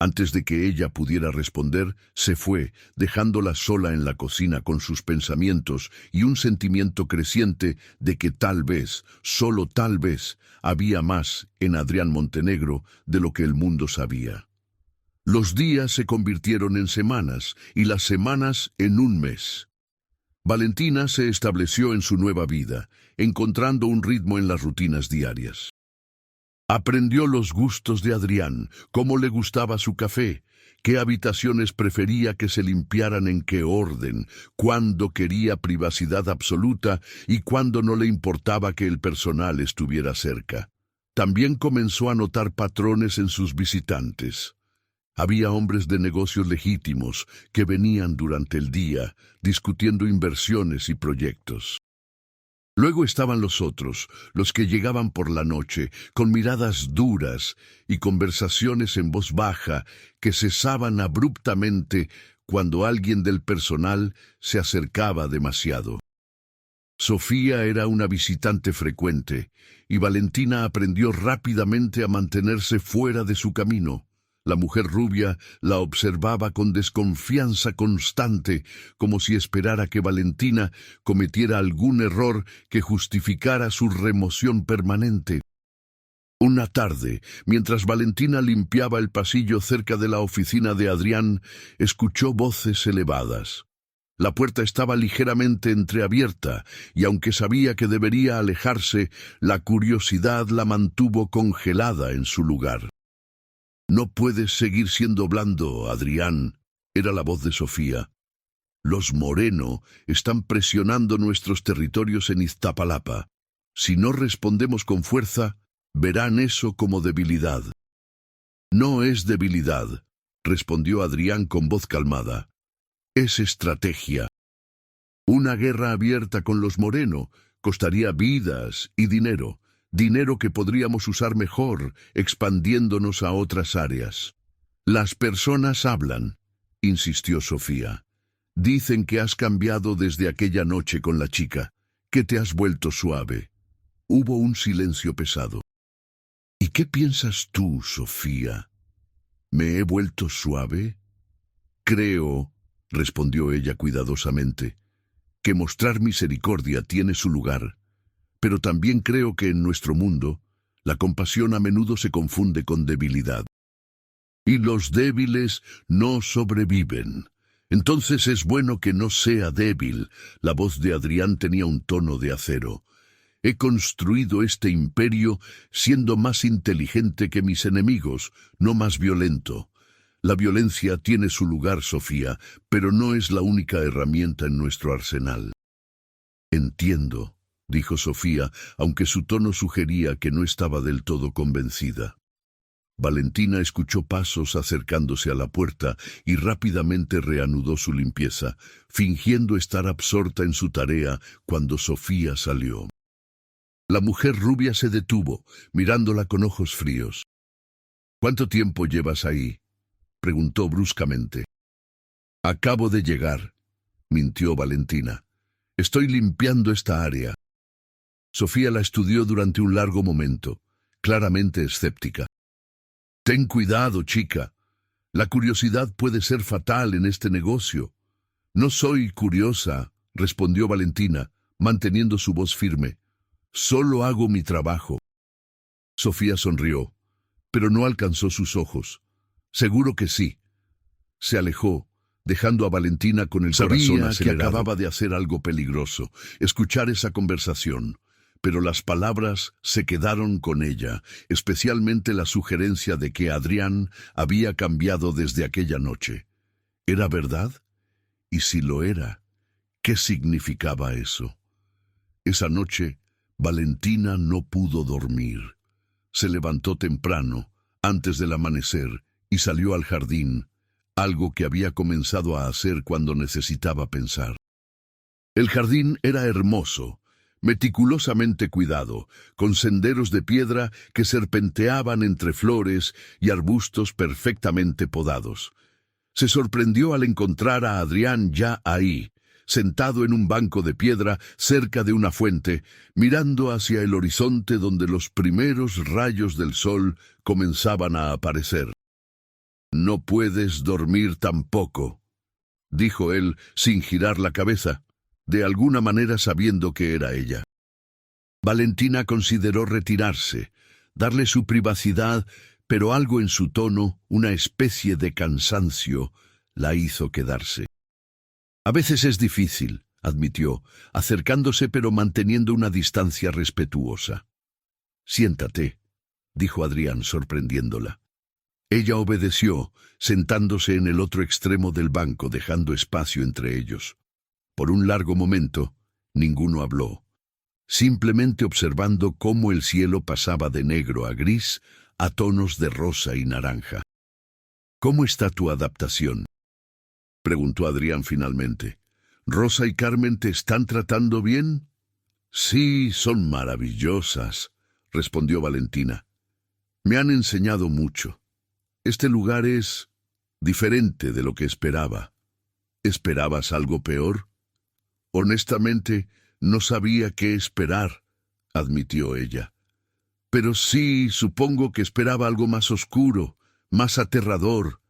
Speaker 1: Antes de que ella pudiera responder, se fue, dejándola sola en la cocina con sus pensamientos y un sentimiento creciente de que tal vez, solo tal vez, había más en Adrián Montenegro de lo que el mundo sabía. Los días se convirtieron en semanas y las semanas en un mes. Valentina se estableció en su nueva vida, encontrando un ritmo en las rutinas diarias. Aprendió los gustos de Adrián, cómo le gustaba su café, qué habitaciones prefería que se limpiaran en qué orden, cuándo quería privacidad absoluta y cuándo no le importaba que el personal estuviera cerca. También comenzó a notar patrones en sus visitantes. Había hombres de negocios legítimos que venían durante el día, discutiendo inversiones y proyectos. Luego estaban los otros, los que llegaban por la noche, con miradas duras y conversaciones en voz baja que cesaban abruptamente cuando alguien del personal se acercaba demasiado. Sofía era una visitante frecuente, y Valentina aprendió rápidamente a mantenerse fuera de su camino. La mujer rubia la observaba con desconfianza constante, como si esperara que Valentina cometiera algún error que justificara su remoción permanente. Una tarde, mientras Valentina limpiaba el pasillo cerca de la oficina de Adrián, escuchó voces elevadas. La puerta estaba ligeramente entreabierta, y aunque sabía que debería alejarse, la curiosidad la mantuvo congelada en su lugar. «No puedes seguir siendo blando, Adrián», era la voz de Sofía. «Los Moreno están presionando nuestros territorios en Iztapalapa. Si no respondemos con fuerza, verán eso como debilidad». «No es debilidad», respondió Adrián con voz calmada. «Es estrategia. Una guerra abierta con los Moreno costaría vidas y dinero. Dinero que podríamos usar mejor, expandiéndonos a otras áreas». «Las personas hablan», insistió Sofía. «Dicen que has cambiado desde aquella noche con la chica, que te has vuelto suave». Hubo un silencio pesado. «¿Y qué piensas tú, Sofía? ¿Me he vuelto suave?» «Creo», respondió ella cuidadosamente, «que mostrar misericordia tiene su lugar. Pero también creo que en nuestro mundo, la compasión a menudo se confunde con debilidad. Y los débiles no sobreviven. Entonces es bueno que no sea débil». La voz de Adrián tenía un tono de acero. «He construido este imperio siendo más inteligente que mis enemigos, no más violento. La violencia tiene su lugar, Sofía, pero no es la única herramienta en nuestro arsenal». «Entiendo», dijo Sofía, aunque su tono sugería que no estaba del todo convencida. Valentina escuchó pasos acercándose a la puerta y rápidamente reanudó su limpieza, fingiendo estar absorta en su tarea cuando Sofía salió. La mujer rubia se detuvo, mirándola con ojos fríos. «¿Cuánto tiempo llevas ahí?», preguntó bruscamente. «Acabo de llegar», mintió Valentina. «Estoy limpiando esta área». Sofía la estudió durante un largo momento, claramente escéptica. «Ten cuidado, chica. La curiosidad puede ser fatal en este negocio». «No soy curiosa», respondió Valentina, manteniendo su voz firme. «Solo hago mi trabajo». Sofía sonrió, pero no alcanzó sus ojos. «Seguro que sí». Se alejó, dejando a Valentina con el corazón acelerado. Sabía que acababa de hacer algo peligroso, escuchar esa conversación. Pero las palabras se quedaron con ella, especialmente la sugerencia de que Adrián había cambiado desde aquella noche. ¿Era verdad? Y si lo era, ¿qué significaba eso? Esa noche, Valentina no pudo dormir. se levantó temprano, antes del amanecer, y salió al jardín, algo que había comenzado a hacer cuando necesitaba pensar. El jardín era hermoso, meticulosamente cuidado, con senderos de piedra que serpenteaban entre flores y arbustos perfectamente podados. Se sorprendió al encontrar a Adrián ya ahí, sentado en un banco de piedra cerca de una fuente, mirando hacia el horizonte donde los primeros rayos del sol comenzaban a aparecer. «No puedes dormir tampoco», dijo él sin girar la cabeza, de alguna manera sabiendo que era ella. Valentina consideró retirarse, darle su privacidad, pero algo en su tono, una especie de cansancio, la hizo quedarse. «A veces es difícil», admitió, acercándose pero manteniendo una distancia respetuosa. «Siéntate», dijo Adrián sorprendiéndola. Ella obedeció, sentándose en el otro extremo del banco, dejando espacio entre ellos. Por un largo momento, ninguno habló, simplemente observando cómo el cielo pasaba de negro a gris, a tonos de rosa y naranja. «¿Cómo está tu adaptación?», preguntó Adrián finalmente. «¿Rosa y Carmen te están tratando bien?» «Sí, son maravillosas», respondió Valentina. «Me han enseñado mucho. Este lugar es diferente de lo que esperaba». «¿Esperabas algo peor?» «Honestamente, no sabía qué esperar», admitió ella. «Pero sí, supongo que esperaba algo más oscuro, más aterrador».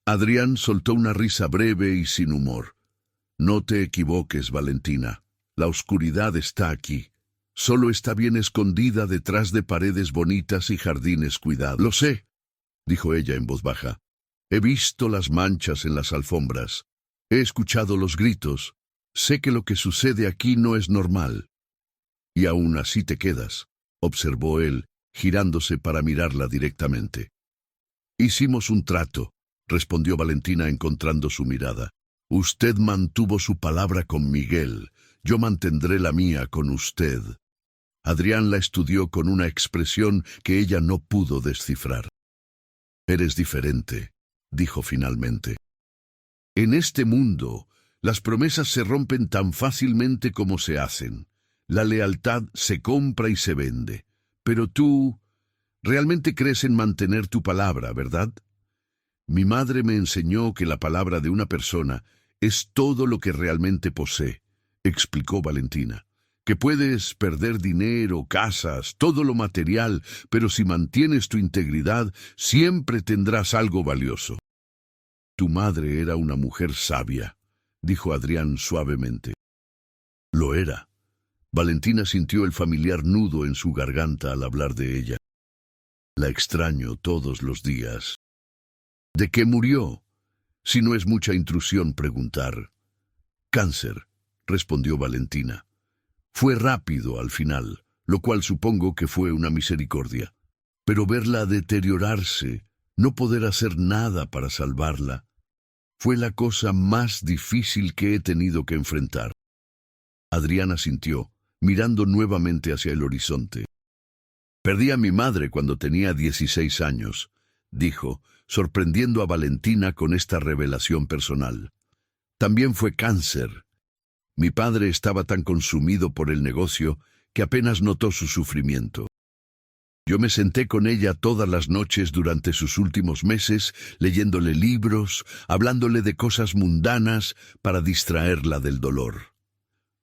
Speaker 1: Adrián soltó una risa breve y sin humor. «No te equivoques, Valentina. La oscuridad está aquí. Solo está bien escondida detrás de paredes bonitas y jardines cuidados». «Lo sé», dijo ella en voz baja. «He visto las manchas en las alfombras. He escuchado los gritos. Sé que lo que sucede aquí no es normal». «Y aún así te quedas», observó él, girándose para mirarla directamente. «Hicimos un trato», respondió Valentina encontrando su mirada. «Usted mantuvo su palabra con Miguel. Yo mantendré la mía con usted». Adrián la estudió con una expresión que ella no pudo descifrar. «Eres diferente», dijo finalmente. «En este mundo, las promesas se rompen tan fácilmente como se hacen. La lealtad se compra y se vende. Pero tú realmente crees en mantener tu palabra, ¿verdad? Mi madre me enseñó que la palabra de una persona es todo lo que realmente posee», explicó Valentina. «Que puedes perder dinero, casas, todo lo material, pero si mantienes tu integridad, siempre tendrás algo valioso». «Tu madre era una mujer sabia», dijo Adrián suavemente. Lo era. Valentina sintió el familiar nudo en su garganta al hablar de ella. «La extraño todos los días». «¿De qué murió?», si no es mucha intrusión preguntar. «Cáncer», respondió Valentina. «Fue rápido al final, lo cual supongo que fue una misericordia. Pero verla deteriorarse, no poder hacer nada para salvarla, fue la cosa más difícil que he tenido que enfrentar». Adriana sintió, mirando nuevamente hacia el horizonte. «Perdí a mi madre cuando tenía 16 años», dijo, sorprendiendo a Valentina con esta revelación personal. «También fue cáncer. Mi padre estaba tan consumido por el negocio que apenas notó su sufrimiento. Yo me senté con ella todas las noches durante sus últimos meses, leyéndole libros, hablándole de cosas mundanas para distraerla del dolor».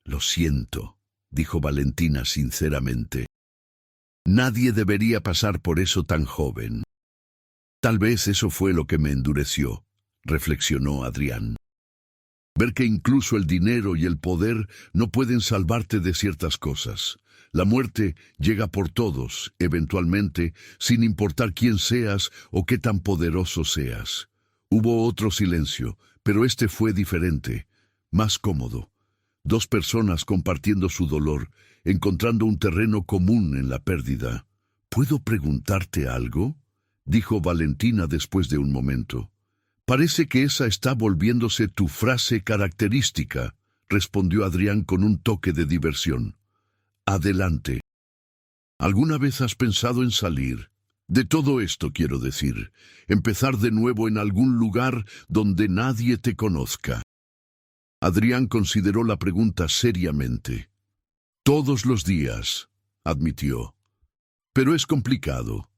Speaker 1: «Lo siento», dijo Valentina sinceramente. «Nadie debería pasar por eso tan joven». «Tal vez eso fue lo que me endureció», reflexionó Adrián. «Ver que incluso el dinero y el poder no pueden salvarte de ciertas cosas. La muerte llega por todos, eventualmente, sin importar quién seas o qué tan poderoso seas». Hubo otro silencio, pero este fue diferente, más cómodo. Dos personas compartiendo su dolor, encontrando un terreno común en la pérdida. «¿Puedo preguntarte algo?», dijo Valentina después de un momento. «Parece que esa está volviéndose tu frase característica», respondió Adrián con un toque de diversión. «Adelante». ¿Alguna vez has pensado en salir? De todo esto quiero decir, empezar de nuevo en algún lugar donde nadie te conozca. Adrián consideró la pregunta seriamente. Todos los días, admitió. Pero es complicado.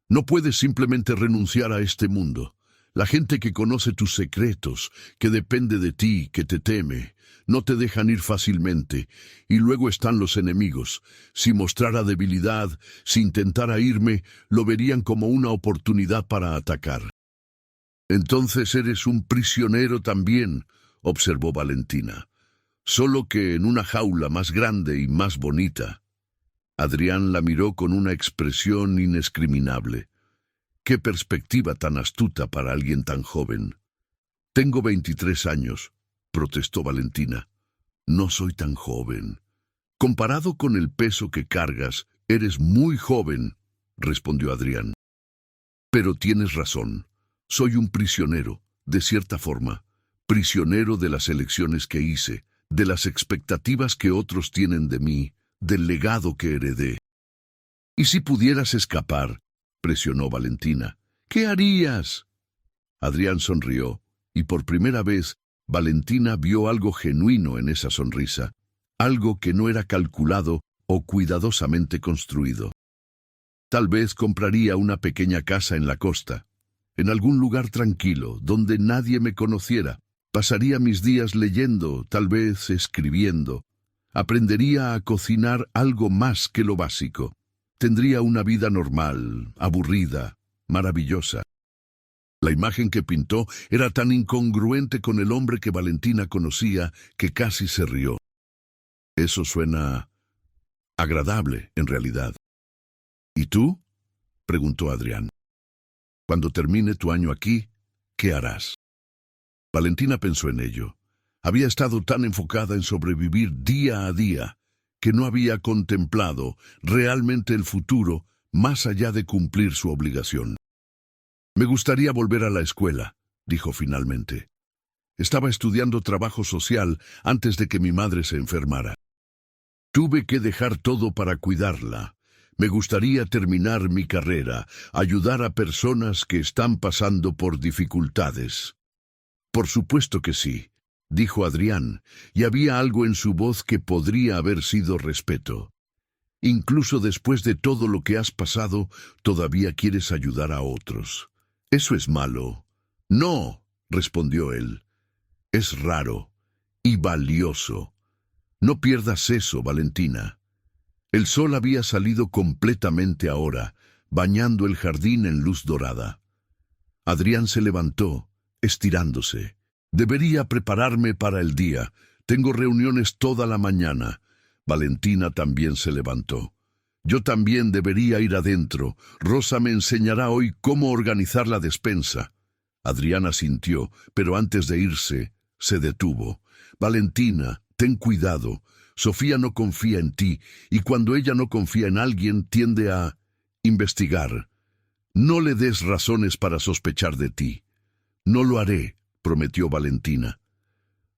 Speaker 1: No puedes simplemente renunciar a este mundo. La gente que conoce tus secretos, que depende de ti, que te teme, no te dejan ir fácilmente. Y luego están los enemigos. Si mostrara debilidad, si intentara irme, lo verían como una oportunidad para atacar. Entonces eres un prisionero también, observó Valentina. Solo que en una jaula más grande y más bonita. Adrián la miró con una expresión indiscriminable. ¡Qué perspectiva tan astuta para alguien tan joven! Tengo 23 años, protestó Valentina. No soy tan joven. Comparado con el peso que cargas, eres muy joven, respondió Adrián. Pero tienes razón. Soy un prisionero, de cierta forma. Prisionero de las elecciones que hice, de las expectativas que otros tienen de mí, del legado que heredé. ¿Y si pudieras escapar?, presionó Valentina. ¿Qué harías? Adrián sonrió, y por primera vez Valentina vio algo genuino en esa sonrisa, algo que no era calculado o cuidadosamente construido. Tal vez compraría una pequeña casa en la costa, en algún lugar tranquilo, donde nadie me conociera. Pasaría mis días leyendo, tal vez escribiendo. Aprendería a cocinar algo más que lo básico. Tendría una vida normal, aburrida, maravillosa. La imagen que pintó era tan incongruente con el hombre que Valentina conocía que casi se rió. Eso suena agradable, en realidad. ¿Y tú?, preguntó Adrián. Cuando termine tu año aquí, ¿qué harás? Valentina pensó en ello. Había estado tan enfocada en sobrevivir día a día que no había contemplado realmente el futuro más allá de cumplir su obligación. Me gustaría volver a la escuela, dijo finalmente. Estaba estudiando trabajo social antes de que mi madre se enfermara. Tuve que dejar todo para cuidarla. Me gustaría terminar mi carrera, ayudar a personas que están pasando por dificultades. Por supuesto que sí, dijo Adrián, y había algo en su voz que podría haber sido respeto. Incluso después de todo lo que has pasado, todavía quieres ayudar a otros. ¿Eso es malo? No, respondió él. Es raro y valioso. No pierdas eso, Valentina. El sol había salido completamente ahora, bañando el jardín en luz dorada. Adrián se levantó, estirándose. Debería prepararme para el día. Tengo reuniones toda la mañana. Valentina también se levantó. Yo también debería ir adentro. Rosa me enseñará hoy cómo organizar la despensa. Adrián asintió, pero antes de irse, se detuvo. Valentina, ten cuidado. Sofía no confía en ti, y cuando ella no confía en alguien, tiende a investigar. No le des razones para sospechar de ti. No lo haré, prometió Valentina.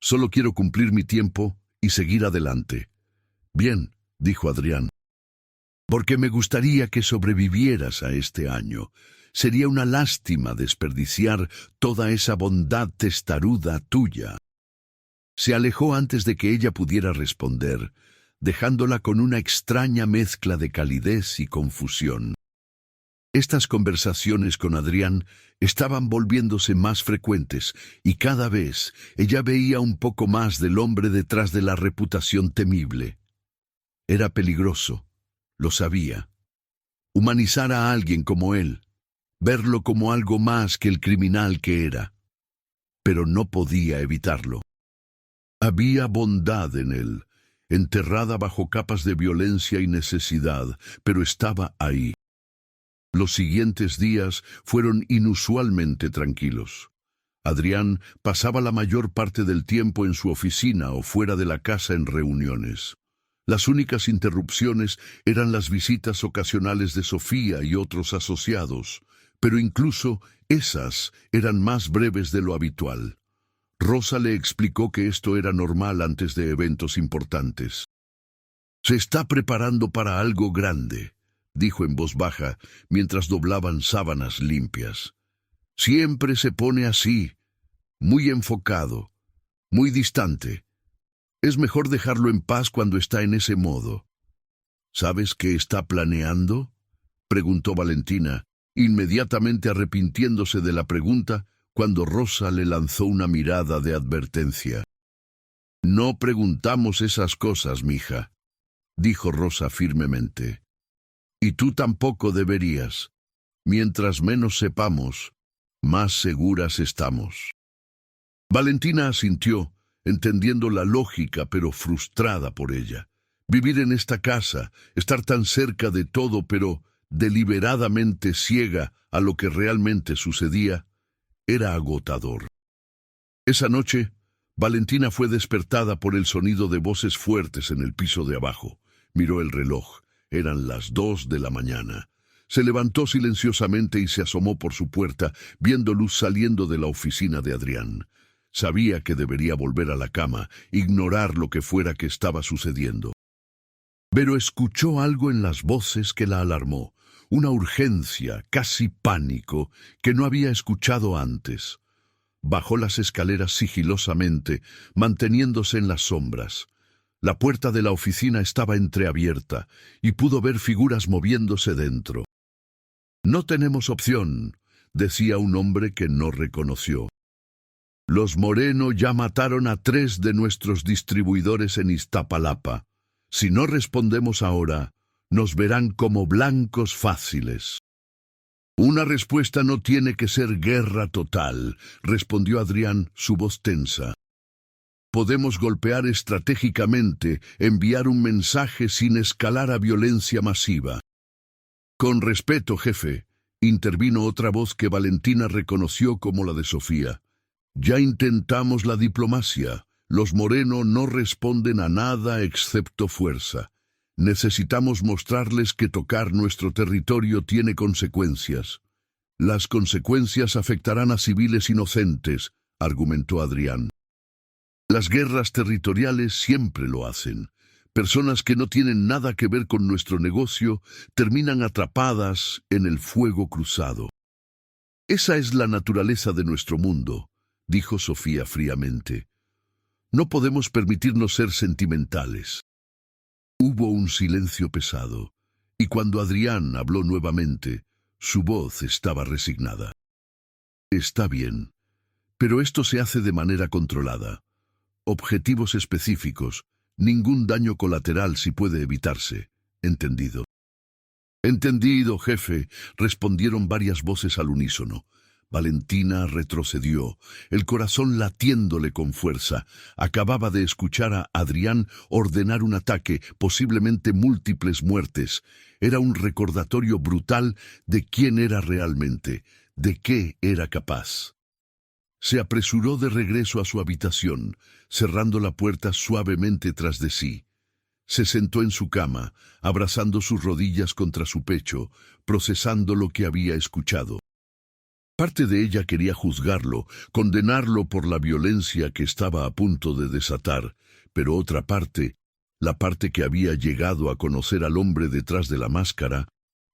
Speaker 1: Solo quiero cumplir mi tiempo y seguir adelante. Bien, dijo Adrián. Porque me gustaría que sobrevivieras a este año. Sería una lástima desperdiciar toda esa bondad testaruda tuya. Se alejó antes de que ella pudiera responder, dejándola con una extraña mezcla de calidez y confusión. Estas conversaciones con Adrián estaban volviéndose más frecuentes y cada vez ella veía un poco más del hombre detrás de la reputación temible. Era peligroso, lo sabía. Humanizar a alguien como él, verlo como algo más que el criminal que era. Pero no podía evitarlo. Había bondad en él, enterrada bajo capas de violencia y necesidad, pero estaba ahí. Los siguientes días fueron inusualmente tranquilos. Adrián pasaba la mayor parte del tiempo en su oficina o fuera de la casa en reuniones. Las únicas interrupciones eran las visitas ocasionales de Sofía y otros asociados, pero incluso esas eran más breves de lo habitual. Rosa le explicó que esto era normal antes de eventos importantes. Se está preparando para algo grande, dijo en voz baja mientras doblaban sábanas limpias. Siempre se pone así, muy enfocado, muy distante. Es mejor dejarlo en paz cuando está en ese modo. ¿Sabes qué está planeando?, preguntó Valentina, inmediatamente arrepintiéndose de la pregunta cuando Rosa le lanzó una mirada de advertencia. No preguntamos esas cosas, mija, dijo Rosa firmemente. Y tú tampoco deberías. Mientras menos sepamos, más seguras estamos. Valentina asintió, entendiendo la lógica pero frustrada por ella. Vivir en esta casa, estar tan cerca de todo pero deliberadamente ciega a lo que realmente sucedía, era agotador. Esa noche, Valentina fue despertada por el sonido de voces fuertes en el piso de abajo. Miró el reloj. Eran las 2 de la mañana. Se levantó silenciosamente y se asomó por su puerta, viendo luz saliendo de la oficina de Adrián. Sabía que debería volver a la cama, ignorar lo que fuera que estaba sucediendo. Pero escuchó algo en las voces que la alarmó, una urgencia, casi pánico, que no había escuchado antes. Bajó las escaleras sigilosamente, manteniéndose en las sombras. La puerta de la oficina estaba entreabierta y pudo ver figuras moviéndose dentro. «No tenemos opción», decía un hombre que no reconoció. «Los Moreno ya mataron a 3 de nuestros distribuidores en Iztapalapa. Si no respondemos ahora, nos verán como blancos fáciles». «Una respuesta no tiene que ser guerra total», respondió Adrián, su voz tensa. «Podemos golpear estratégicamente, enviar un mensaje sin escalar a violencia masiva». «Con respeto, jefe», intervino otra voz que Valentina reconoció como la de Sofía. «Ya intentamos la diplomacia. Los Moreno no responden a nada excepto fuerza. Necesitamos mostrarles que tocar nuestro territorio tiene consecuencias». «Las consecuencias afectarán a civiles inocentes», argumentó Adrián. «Las guerras territoriales siempre lo hacen. Personas que no tienen nada que ver con nuestro negocio terminan atrapadas en el fuego cruzado». «Esa es la naturaleza de nuestro mundo», dijo Sofía fríamente. «No podemos permitirnos ser sentimentales». Hubo un silencio pesado, y cuando Adrián habló nuevamente, su voz estaba resignada. «Está bien, pero esto se hace de manera controlada. Objetivos específicos, ningún daño colateral si puede evitarse. ¿Entendido?» «Entendido, jefe», respondieron varias voces al unísono. Valentina retrocedió, el corazón latiéndole con fuerza. Acababa de escuchar a Adrián ordenar un ataque, posiblemente múltiples muertes. Era un recordatorio brutal de quién era realmente, de qué era capaz. Se apresuró de regreso a su habitación, cerrando la puerta suavemente tras de sí. Se sentó en su cama, abrazando sus rodillas contra su pecho, procesando lo que había escuchado. Parte de ella quería juzgarlo, condenarlo por la violencia que estaba a punto de desatar, pero otra parte, la parte que había llegado a conocer al hombre detrás de la máscara,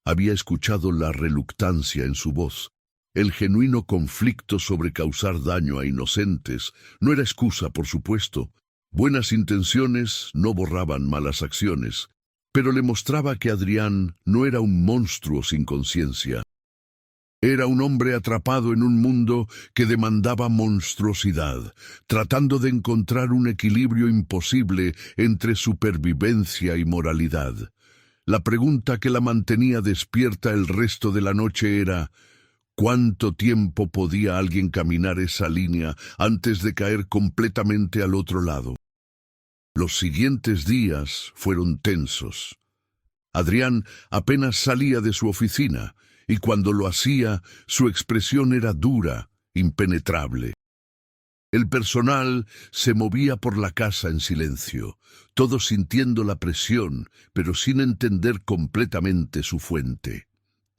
Speaker 1: había escuchado la reluctancia en su voz. El genuino conflicto sobre causar daño a inocentes no era excusa, por supuesto. Buenas intenciones no borraban malas acciones, pero le mostraba que Adrián no era un monstruo sin conciencia. Era un hombre atrapado en un mundo que demandaba monstruosidad, tratando de encontrar un equilibrio imposible entre supervivencia y moralidad. La pregunta que la mantenía despierta el resto de la noche era: ¿cuánto tiempo podía alguien caminar esa línea antes de caer completamente al otro lado? Los siguientes días fueron tensos. Adrián apenas salía de su oficina, y cuando lo hacía, su expresión era dura, impenetrable. El personal se movía por la casa en silencio, todos sintiendo la presión, pero sin entender completamente su fuente.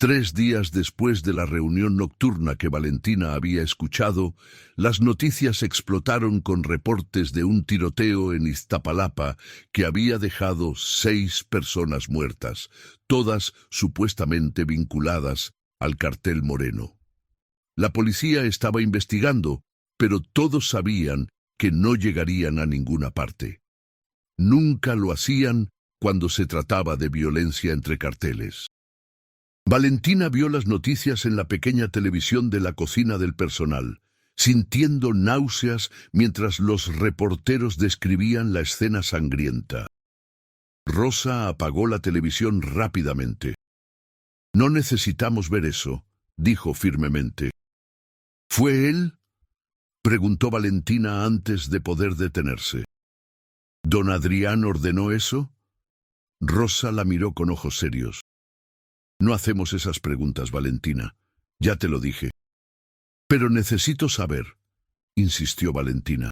Speaker 1: 3 días después de la reunión nocturna que Valentina había escuchado, las noticias explotaron con reportes de un tiroteo en Iztapalapa que había dejado 6 personas muertas, todas supuestamente vinculadas al cartel Moreno. La policía estaba investigando, pero todos sabían que no llegarían a ninguna parte. Nunca lo hacían cuando se trataba de violencia entre carteles. Valentina vio las noticias en la pequeña televisión de la cocina del personal, sintiendo náuseas mientras los reporteros describían la escena sangrienta. Rosa apagó la televisión rápidamente. «No necesitamos ver eso», dijo firmemente. «¿Fue él?», preguntó Valentina antes de poder detenerse. «¿Don Adrián ordenó eso?». Rosa la miró con ojos serios. «No hacemos esas preguntas, Valentina. Ya te lo dije». «Pero necesito saber», insistió Valentina.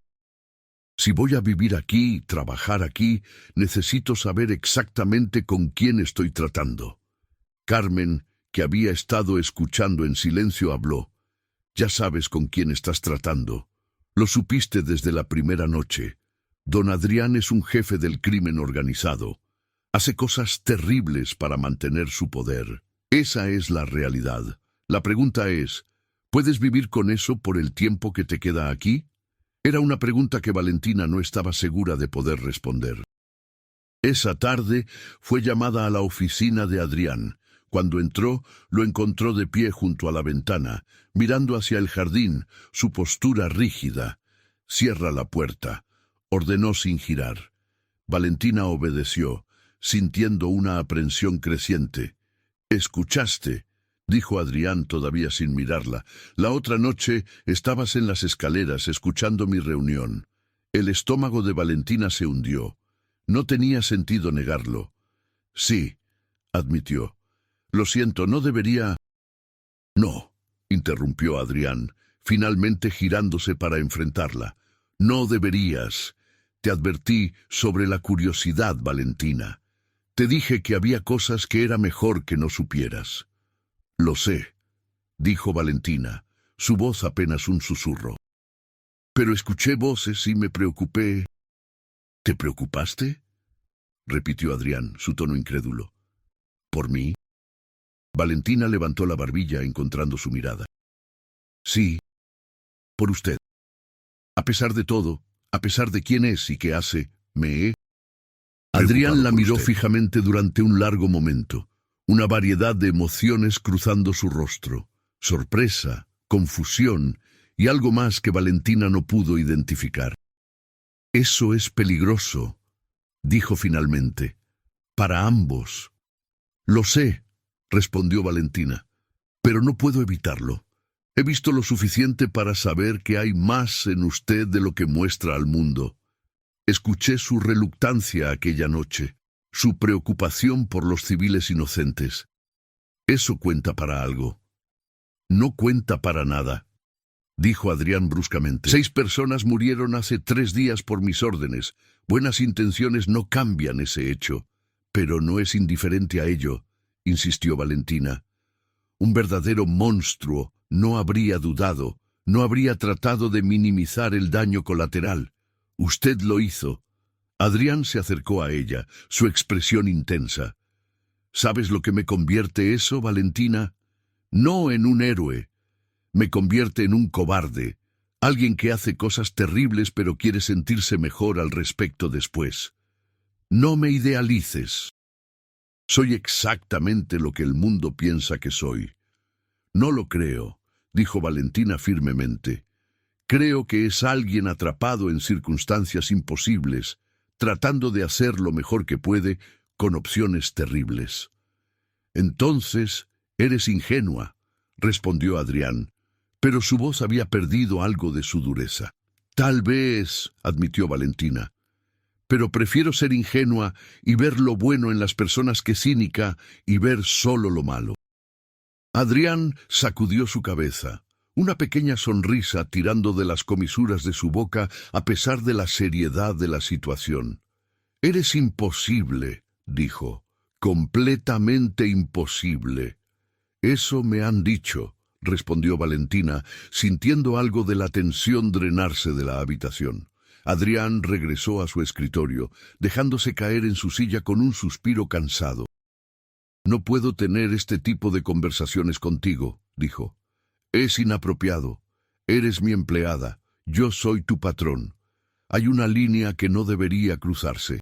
Speaker 1: «Si voy a vivir aquí, trabajar aquí, necesito saber exactamente con quién estoy tratando». Carmen, que había estado escuchando en silencio, habló. «Ya sabes con quién estás tratando. Lo supiste desde la primera noche. Don Adrián es un jefe del crimen organizado. Hace cosas terribles para mantener su poder. Esa es la realidad. La pregunta es, ¿puedes vivir con eso por el tiempo que te queda aquí?». Era una pregunta que Valentina no estaba segura de poder responder. Esa tarde fue llamada a la oficina de Adrián. Cuando entró, lo encontró de pie junto a la ventana, mirando hacia el jardín, su postura rígida. «Cierra la puerta», ordenó sin girar. Valentina obedeció, sintiendo una aprensión creciente. «¿Escuchaste?», dijo Adrián todavía sin mirarla. «La otra noche estabas en las escaleras escuchando mi reunión». El estómago de Valentina se hundió. No tenía sentido negarlo. «Sí», admitió. «Lo siento, no debería...». «No», interrumpió Adrián, finalmente girándose para enfrentarla. «No deberías. Te advertí sobre la curiosidad, Valentina. Te dije que había cosas que era mejor que no supieras». «Lo sé», dijo Valentina, su voz apenas un susurro. «Pero escuché voces y me preocupé». «¿Te preocupaste?», repitió Adrián, su tono incrédulo. «¿Por mí?». Valentina levantó la barbilla encontrando su mirada. «Sí, por usted. A pesar de todo, a pesar de quién es y qué hace, me he...». Adrián la miró fijamente durante un largo momento, una variedad de emociones cruzando su rostro, sorpresa, confusión y algo más que Valentina no pudo identificar. «Eso es peligroso», dijo finalmente, «para ambos». «Lo sé», respondió Valentina, «pero no puedo evitarlo. He visto lo suficiente para saber que hay más en usted de lo que muestra al mundo. Escuché su reluctancia aquella noche, su preocupación por los civiles inocentes. Eso cuenta para algo». «No cuenta para nada», dijo Adrián bruscamente. 6 personas murieron hace 3 días por mis órdenes. Buenas intenciones no cambian ese hecho. Pero no es indiferente a ello, insistió Valentina. Un verdadero monstruo no habría dudado, no habría tratado de minimizar el daño colateral. Usted lo hizo. Adrián se acercó a ella, su expresión intensa. ¿Sabes lo que me convierte eso, Valentina? No en un héroe. Me convierte en un cobarde, alguien que hace cosas terribles pero quiere sentirse mejor al respecto después. No me idealices. Soy exactamente lo que el mundo piensa que soy. No lo creo, dijo Valentina firmemente. Creo que es alguien atrapado en circunstancias imposibles, tratando de hacer lo mejor que puede con opciones terribles. Entonces, eres ingenua, respondió Adrián, pero su voz había perdido algo de su dureza. Tal vez, admitió Valentina, pero prefiero ser ingenua y ver lo bueno en las personas que cínica y ver solo lo malo. Adrián sacudió su cabeza, una pequeña sonrisa tirando de las comisuras de su boca a pesar de la seriedad de la situación. «Eres imposible», dijo, «completamente imposible». Eso me han dicho, respondió Valentina, sintiendo algo de la tensión drenarse de la habitación. Adrián regresó a su escritorio, dejándose caer en su silla con un suspiro cansado. «No puedo tener este tipo de conversaciones contigo», dijo. «Es inapropiado. Eres mi empleada. Yo soy tu patrón. Hay una línea que no debería cruzarse».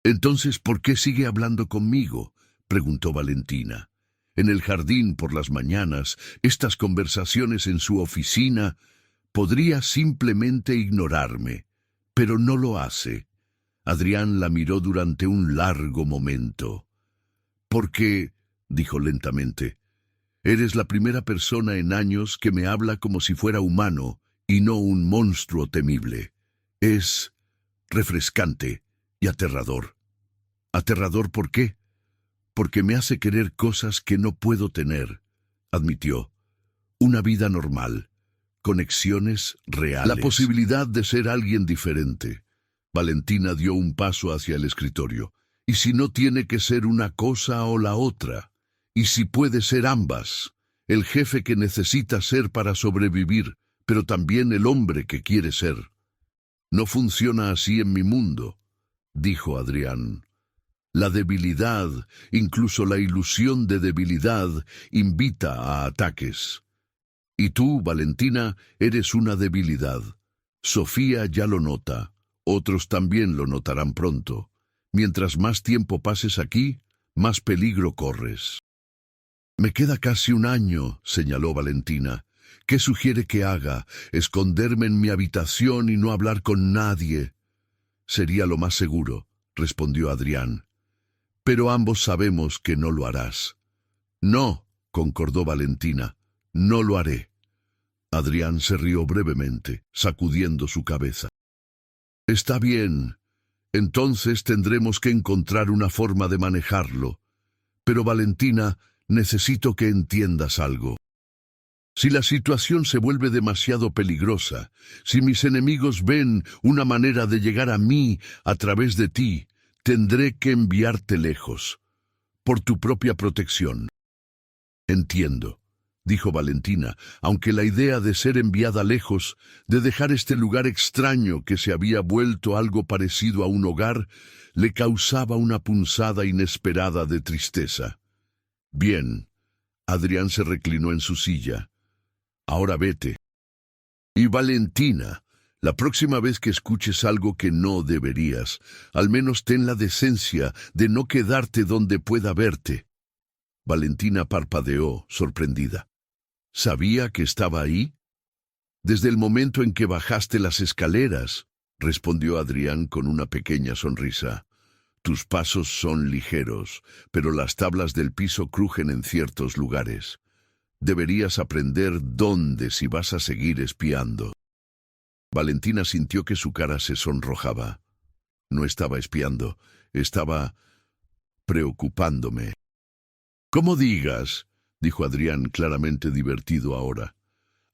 Speaker 1: «Entonces, ¿por qué sigue hablando conmigo?», preguntó Valentina. «En el jardín por las mañanas, estas conversaciones en su oficina, podría simplemente ignorarme, pero no lo hace». Adrián la miró durante un largo momento. «Porque», dijo lentamente, «eres la primera persona en años que me habla como si fuera humano y no un monstruo temible. Es refrescante y aterrador». «¿Aterrador por qué?». «Porque me hace querer cosas que no puedo tener», admitió. «Una vida normal, conexiones reales. La posibilidad de ser alguien diferente». Valentina dio un paso hacia el escritorio. «¿Y si no tiene que ser una cosa o la otra? ¿Y si puede ser ambas? El jefe que necesita ser para sobrevivir, pero también el hombre que quiere ser». «No funciona así en mi mundo», dijo Adrián. «La debilidad, incluso la ilusión de debilidad, invita a ataques. Y tú, Valentina, eres una debilidad. Sofía ya lo nota. Otros también lo notarán pronto. Mientras más tiempo pases aquí, más peligro corres». «Me queda casi un año», señaló Valentina. «¿Qué sugiere que haga? ¿Esconderme en mi habitación y no hablar con nadie?» «Sería lo más seguro», respondió Adrián. «Pero ambos sabemos que no lo harás». «No», concordó Valentina, «no lo haré». Adrián se rió brevemente, sacudiendo su cabeza. «Está bien. Entonces tendremos que encontrar una forma de manejarlo. Pero Valentina, necesito que entiendas algo. Si la situación se vuelve demasiado peligrosa, si mis enemigos ven una manera de llegar a mí a través de ti, tendré que enviarte lejos, por tu propia protección». «Entiendo», dijo Valentina, aunque la idea de ser enviada lejos, de dejar este lugar extraño que se había vuelto algo parecido a un hogar, le causaba una punzada inesperada de tristeza. «Bien». Adrián se reclinó en su silla. «Ahora vete. Y Valentina, la próxima vez que escuches algo que no deberías, al menos ten la decencia de no quedarte donde pueda verte». Valentina parpadeó, sorprendida. «¿Sabía que estaba ahí?». «Desde el momento en que bajaste las escaleras», respondió Adrián con una pequeña sonrisa. «Tus pasos son ligeros, pero las tablas del piso crujen en ciertos lugares. Deberías aprender dónde si vas a seguir espiando». Valentina sintió que su cara se sonrojaba. No estaba espiando, estaba preocupándome. «Como digas», dijo Adrián, claramente divertido ahora.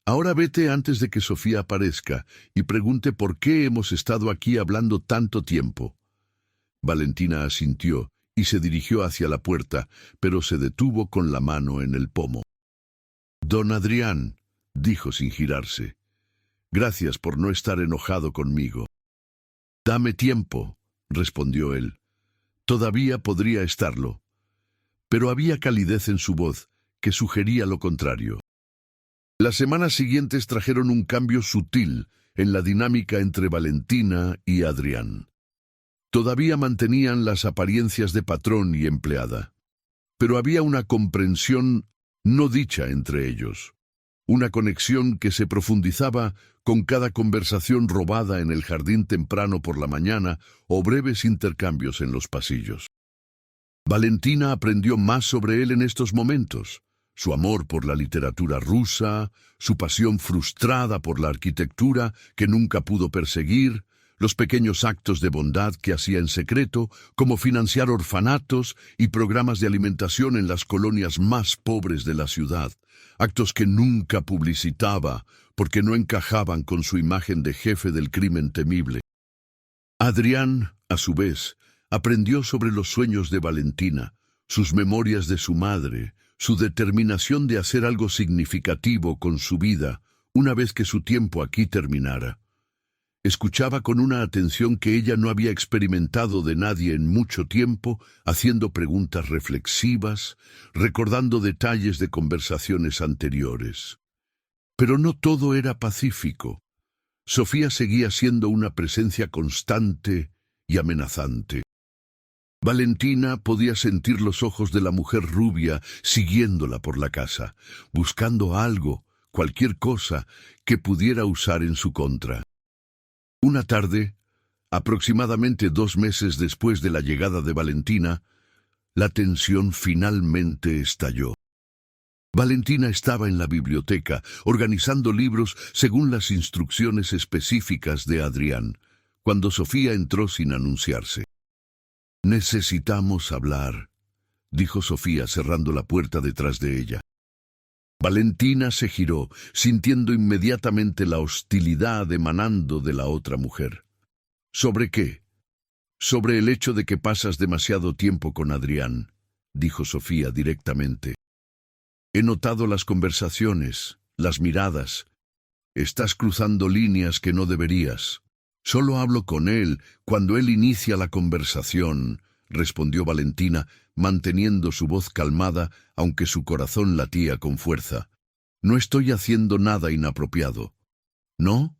Speaker 1: «Ahora vete antes de que Sofía aparezca y pregunte por qué hemos estado aquí hablando tanto tiempo». Valentina asintió y se dirigió hacia la puerta, pero se detuvo con la mano en el pomo. «Don Adrián», dijo sin girarse, «gracias por no estar enojado conmigo». «Dame tiempo», respondió él. «Todavía podría estarlo». Pero había calidez en su voz que sugería lo contrario. Las semanas siguientes trajeron un cambio sutil en la dinámica entre Valentina y Adrián. Todavía mantenían las apariencias de patrón y empleada, pero había una comprensión no dicha entre ellos, una conexión que se profundizaba con cada conversación robada en el jardín temprano por la mañana o breves intercambios en los pasillos. Valentina aprendió más sobre él en estos momentos. Su amor por la literatura rusa, su pasión frustrada por la arquitectura que nunca pudo perseguir, los pequeños actos de bondad que hacía en secreto, como financiar orfanatos y programas de alimentación en las colonias más pobres de la ciudad, actos que nunca publicitaba porque no encajaban con su imagen de jefe del crimen temible. Adrián, a su vez, aprendió sobre los sueños de Valentina, sus memorias de su madre, su determinación de hacer algo significativo con su vida una vez que su tiempo aquí terminara. Escuchaba con una atención que ella no había experimentado de nadie en mucho tiempo, haciendo preguntas reflexivas, recordando detalles de conversaciones anteriores. Pero no todo era pacífico. Sofía seguía siendo una presencia constante y amenazante. Valentina podía sentir los ojos de la mujer rubia siguiéndola por la casa, buscando algo, cualquier cosa, que pudiera usar en su contra. Una tarde, aproximadamente 2 meses después de la llegada de Valentina, la tensión finalmente estalló. Valentina estaba en la biblioteca, organizando libros según las instrucciones específicas de Adrián, cuando Sofía entró sin anunciarse. «Necesitamos hablar», dijo Sofía cerrando la puerta detrás de ella. Valentina se giró, sintiendo inmediatamente la hostilidad emanando de la otra mujer. «¿Sobre qué?» «Sobre el hecho de que pasas demasiado tiempo con Adrián», dijo Sofía directamente. «He notado las conversaciones, las miradas. Estás cruzando líneas que no deberías». «Solo hablo con él cuando él inicia la conversación», respondió Valentina, manteniendo su voz calmada, aunque su corazón latía con fuerza. «No estoy haciendo nada inapropiado». «¿No?»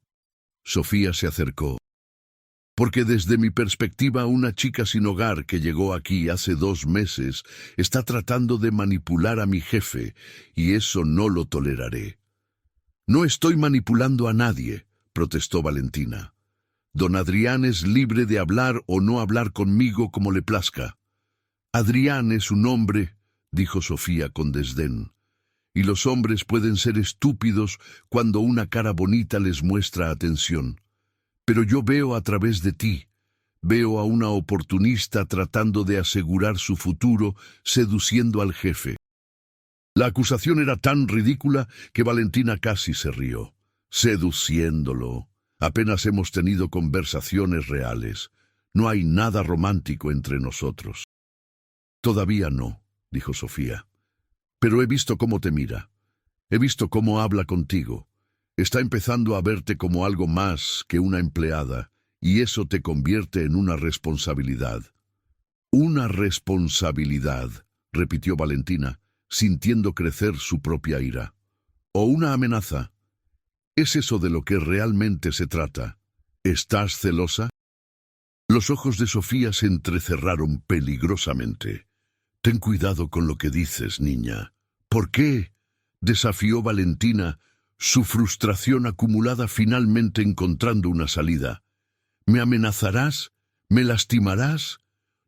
Speaker 1: Sofía se acercó. «Porque desde mi perspectiva una chica sin hogar que llegó aquí hace 2 meses está tratando de manipular a mi jefe, y eso no lo toleraré». «No estoy manipulando a nadie», protestó Valentina. «Don Adrián es libre de hablar o no hablar conmigo como le plazca». «Adrián es un hombre», dijo Sofía con desdén, «y los hombres pueden ser estúpidos cuando una cara bonita les muestra atención. Pero yo veo a través de ti, veo a una oportunista tratando de asegurar su futuro, seduciendo al jefe». La acusación era tan ridícula que Valentina casi se rió. «Seduciéndolo. Apenas hemos tenido conversaciones reales. No hay nada romántico entre nosotros». «Todavía no», dijo Sofía. «Pero he visto cómo te mira. He visto cómo habla contigo. Está empezando a verte como algo más que una empleada, y eso te convierte en una responsabilidad». «Una responsabilidad», repitió Valentina, sintiendo crecer su propia ira. «¿O una amenaza? ¿Es eso de lo que realmente se trata? ¿Estás celosa?» Los ojos de Sofía se entrecerraron peligrosamente. «Ten cuidado con lo que dices, niña». «¿Por qué?», desafió Valentina, su frustración acumulada finalmente encontrando una salida. «¿Me amenazarás? ¿Me lastimarás?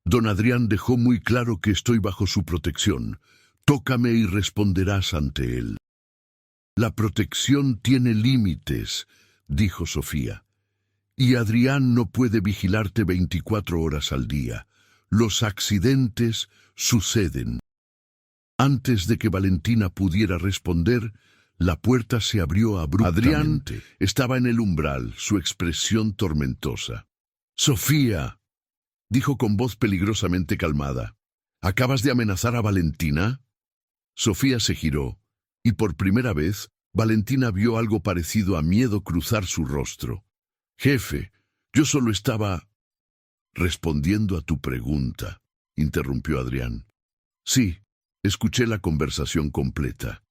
Speaker 1: Don Adrián dejó muy claro que estoy bajo su protección. Tócame y responderás ante él». «La protección tiene límites», dijo Sofía. «Y Adrián no puede vigilarte 24 horas al día. Los accidentes suceden». Antes de que Valentina pudiera responder, la puerta se abrió abruptamente. Adrián estaba en el umbral, su expresión tormentosa. «Sofía», dijo con voz peligrosamente calmada, «¿acabas de amenazar a Valentina?» Sofía se giró, y por primera vez, Valentina vio algo parecido a miedo cruzar su rostro. «Jefe, yo solo estaba...» «Respondiendo a tu pregunta», interrumpió Adrián. «Sí, escuché la conversación completa.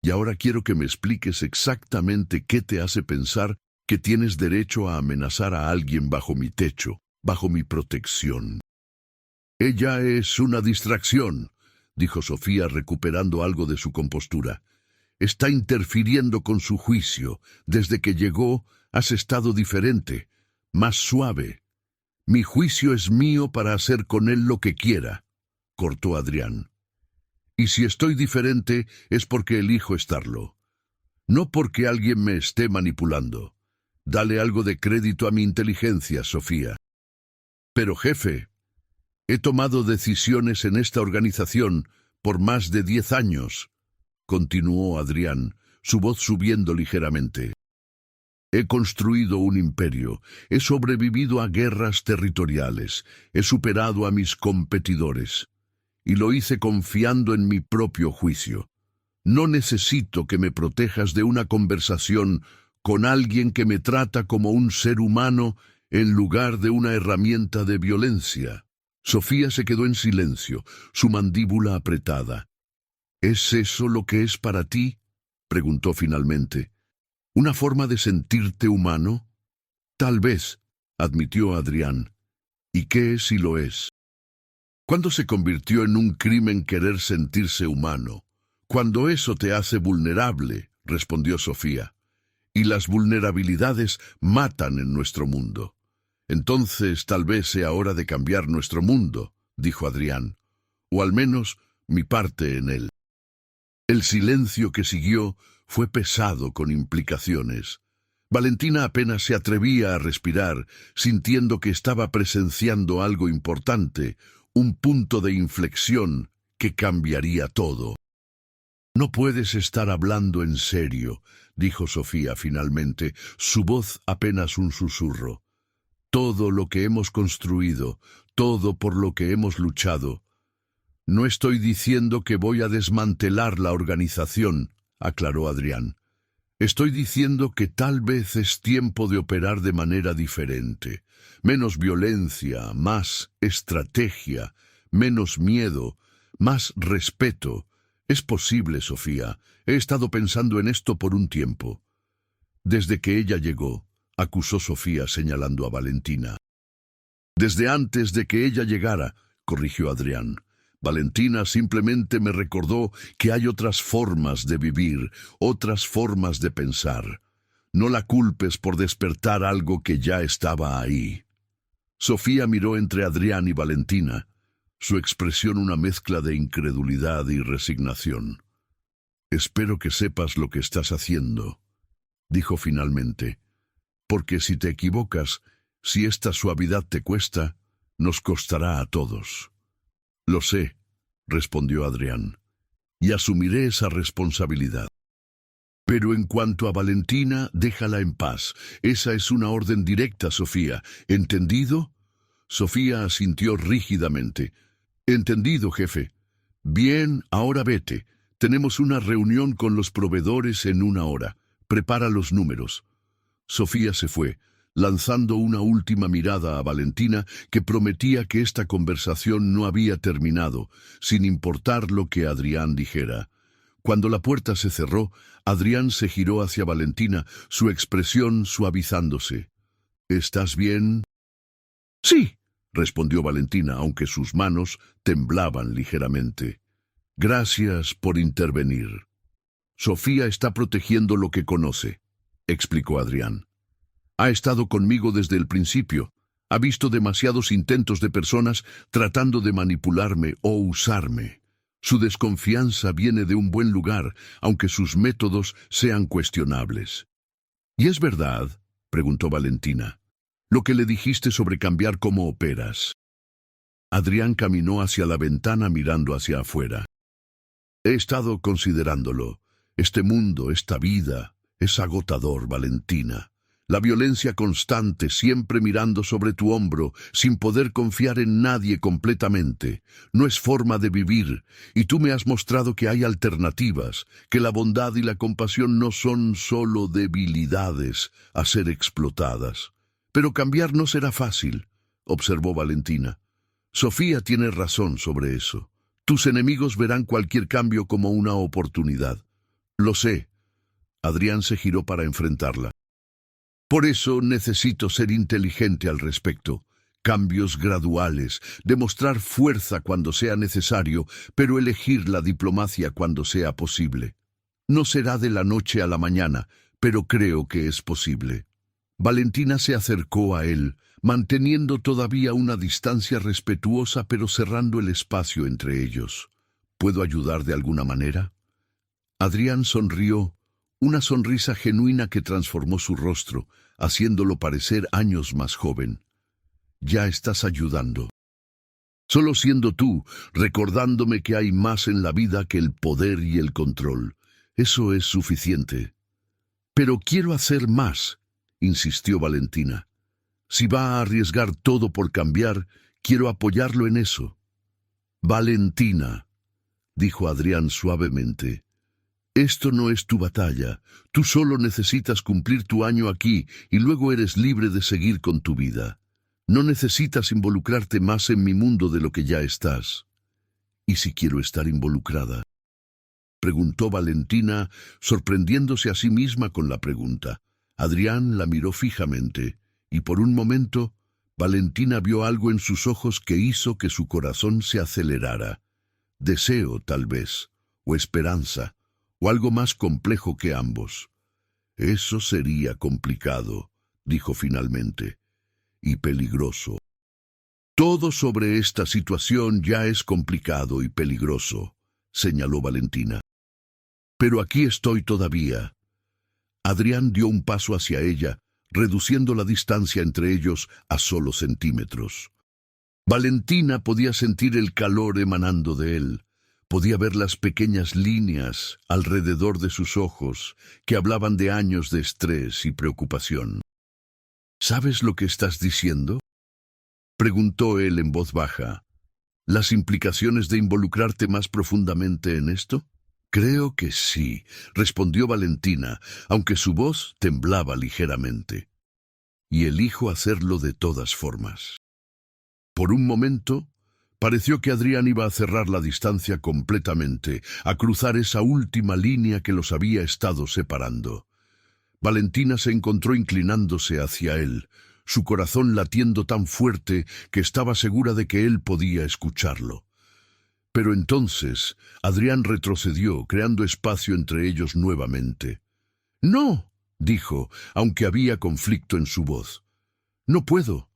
Speaker 1: Y ahora quiero que me expliques exactamente qué te hace pensar que tienes derecho a amenazar a alguien bajo mi techo, bajo mi protección». «Ella es una distracción», dijo Sofía recuperando algo de su compostura. «Está interfiriendo con su juicio. Desde que llegó, has estado diferente, más suave». «Mi juicio es mío para hacer con él lo que quiera», cortó Adrián. «Y si estoy diferente es porque elijo estarlo. No porque alguien me esté manipulando. Dale algo de crédito a mi inteligencia, Sofía». «Pero jefe, he tomado decisiones en esta organización por más de 10 años», continuó Adrián, su voz subiendo ligeramente. «He construido un imperio, he sobrevivido a guerras territoriales, he superado a mis competidores. y lo hice confiando en mi propio juicio. No necesito que me protejas de una conversación con alguien que me trata como un ser humano en lugar de una herramienta de violencia. Sofía se quedó en silencio, su mandíbula apretada. ¿Es eso lo que es para ti?, preguntó finalmente. ¿Una forma de sentirte humano? Tal vez, admitió Adrián. ¿Y qué si lo es? ¿Cuándo se convirtió en un crimen querer sentirse humano? Cuando eso te hace vulnerable, respondió Sofía. Y las vulnerabilidades matan en nuestro mundo. Entonces tal vez sea hora de cambiar nuestro mundo, dijo Adrián, o al menos mi parte en él. El silencio que siguió fue pesado con implicaciones. Valentina apenas se atrevía a respirar, sintiendo que estaba presenciando algo importante, un punto de inflexión que cambiaría todo. No puedes estar hablando en serio, dijo Sofía finalmente, su voz apenas un susurro. Todo lo que hemos construido, todo por lo que hemos luchado. No estoy diciendo que voy a desmantelar la organización, aclaró Adrián. Estoy diciendo que tal vez es tiempo de operar de manera diferente. Menos violencia, más estrategia, menos miedo, más respeto. Es posible, Sofía. He estado pensando en esto por un tiempo. Desde que ella llegó, acusó Sofía señalando a Valentina. Desde antes de que ella llegara, corrigió Adrián. Valentina simplemente me recordó que hay otras formas de vivir, otras formas de pensar. No la culpes por despertar algo que ya estaba ahí. Sofía miró entre Adrián y Valentina, su expresión una mezcla de incredulidad y resignación. Espero que sepas lo que estás haciendo, dijo finalmente, porque si te equivocas, si esta suavidad te cuesta, nos costará a todos. Lo sé, respondió Adrián, y asumiré esa responsabilidad. Pero en cuanto a Valentina, déjala en paz. Esa es una orden directa, Sofía. ¿Entendido? Sofía asintió rígidamente. Entendido, jefe. Bien, ahora vete. Tenemos una reunión con los proveedores en 1 hora. Prepara los números. Sofía se fue, lanzando una última mirada a Valentina que prometía que esta conversación no había terminado, sin importar lo que Adrián dijera. Cuando la puerta se cerró, Adrián se giró hacia Valentina, su expresión suavizándose. ¿Estás bien? Sí, respondió Valentina, aunque sus manos temblaban ligeramente. Gracias por intervenir. Sofía está protegiendo lo que conoce, explicó Adrián. Ha estado conmigo desde el principio. Ha visto demasiados intentos de personas tratando de manipularme o usarme. Su desconfianza viene de un buen lugar, aunque sus métodos sean cuestionables. ¿Y es verdad?, preguntó Valentina, lo que le dijiste sobre cambiar cómo operas. Adrián caminó hacia la ventana mirando hacia afuera. He estado considerándolo. Este mundo, esta vida, es agotador, Valentina. La violencia constante, siempre mirando sobre tu hombro, sin poder confiar en nadie completamente, no es forma de vivir, y tú me has mostrado que hay alternativas, que la bondad y la compasión no son solo debilidades a ser explotadas. Pero cambiar no será fácil, observó Valentina. Sofía tiene razón sobre eso. Tus enemigos verán cualquier cambio como una oportunidad. Lo sé. Adrián se giró para enfrentarla. Por eso necesito ser inteligente al respecto. Cambios graduales, demostrar fuerza cuando sea necesario, pero elegir la diplomacia cuando sea posible. No será de la noche a la mañana, pero creo que es posible. Valentina se acercó a él, manteniendo todavía una distancia respetuosa pero cerrando el espacio entre ellos. ¿Puedo ayudar de alguna manera? Adrián sonrió, una sonrisa genuina que transformó su rostro, haciéndolo parecer años más joven. Ya estás ayudando. Solo siendo tú, recordándome que hay más en la vida que el poder y el control. Eso es suficiente. Pero quiero hacer más, insistió Valentina. Si va a arriesgar todo por cambiar, quiero apoyarlo en eso. Valentina, dijo Adrián suavemente, esto no es tu batalla. Tú solo necesitas cumplir tu año aquí y luego eres libre de seguir con tu vida. No necesitas involucrarte más en mi mundo de lo que ya estás. ¿Y si quiero estar involucrada?, preguntó Valentina, sorprendiéndose a sí misma con la pregunta. Adrián la miró fijamente, y por un momento, Valentina vio algo en sus ojos que hizo que su corazón se acelerara. Deseo, tal vez, o esperanza, o algo más complejo que ambos. Eso sería complicado, dijo finalmente, y peligroso. Todo sobre esta situación ya es complicado y peligroso, señaló Valentina. Pero aquí estoy todavía. Adrián dio un paso hacia ella, reduciendo la distancia entre ellos a solo centímetros. Valentina podía sentir el calor emanando de él. Podía ver las pequeñas líneas alrededor de sus ojos que hablaban de años de estrés y preocupación. ¿Sabes lo que estás diciendo?, preguntó él en voz baja. ¿Las implicaciones de involucrarte más profundamente en esto? Creo que sí, respondió Valentina, aunque su voz temblaba ligeramente. Y elijo hacerlo de todas formas. Por un momento, pareció que Adrián iba a cerrar la distancia completamente, a cruzar esa última línea que los había estado separando. Valentina se encontró inclinándose hacia él, su corazón latiendo tan fuerte que estaba segura de que él podía escucharlo. Pero entonces Adrián retrocedió, creando espacio entre ellos nuevamente. «No», dijo, aunque había conflicto en su voz. «No puedo.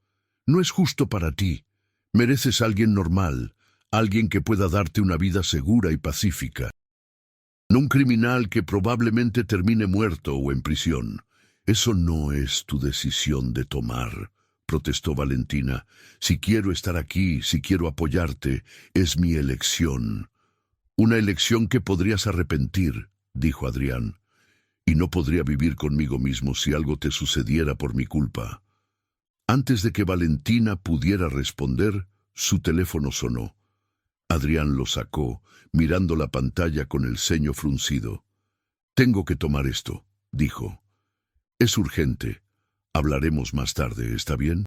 Speaker 1: No es justo para ti. Mereces a alguien normal, alguien que pueda darte una vida segura y pacífica. No un criminal que probablemente termine muerto o en prisión. Eso no es tu decisión de tomar», protestó Valentina. «Si quiero estar aquí, si quiero apoyarte, es mi elección». «Una elección que podrías arrepentir», dijo Adrián. «Y no podría vivir conmigo mismo si algo te sucediera por mi culpa». Antes de que Valentina pudiera responder, su teléfono sonó. Adrián lo sacó, mirando la pantalla con el ceño fruncido. «Tengo que tomar esto», dijo. «Es urgente. Hablaremos más tarde, ¿está bien?»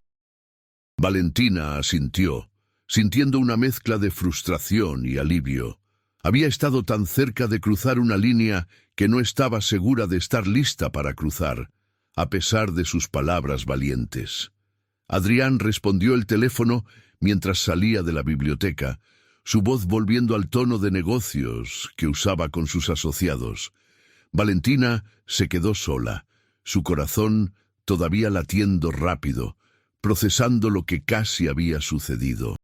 Speaker 1: Valentina asintió, sintiendo una mezcla de frustración y alivio. Había estado tan cerca de cruzar una línea que no estaba segura de estar lista para cruzar, a pesar de sus palabras valientes. Adrián respondió el teléfono mientras salía de la biblioteca, su voz volviendo al tono de negocios que usaba con sus asociados. Valentina se quedó sola, su corazón todavía latiendo rápido, procesando lo que casi había sucedido.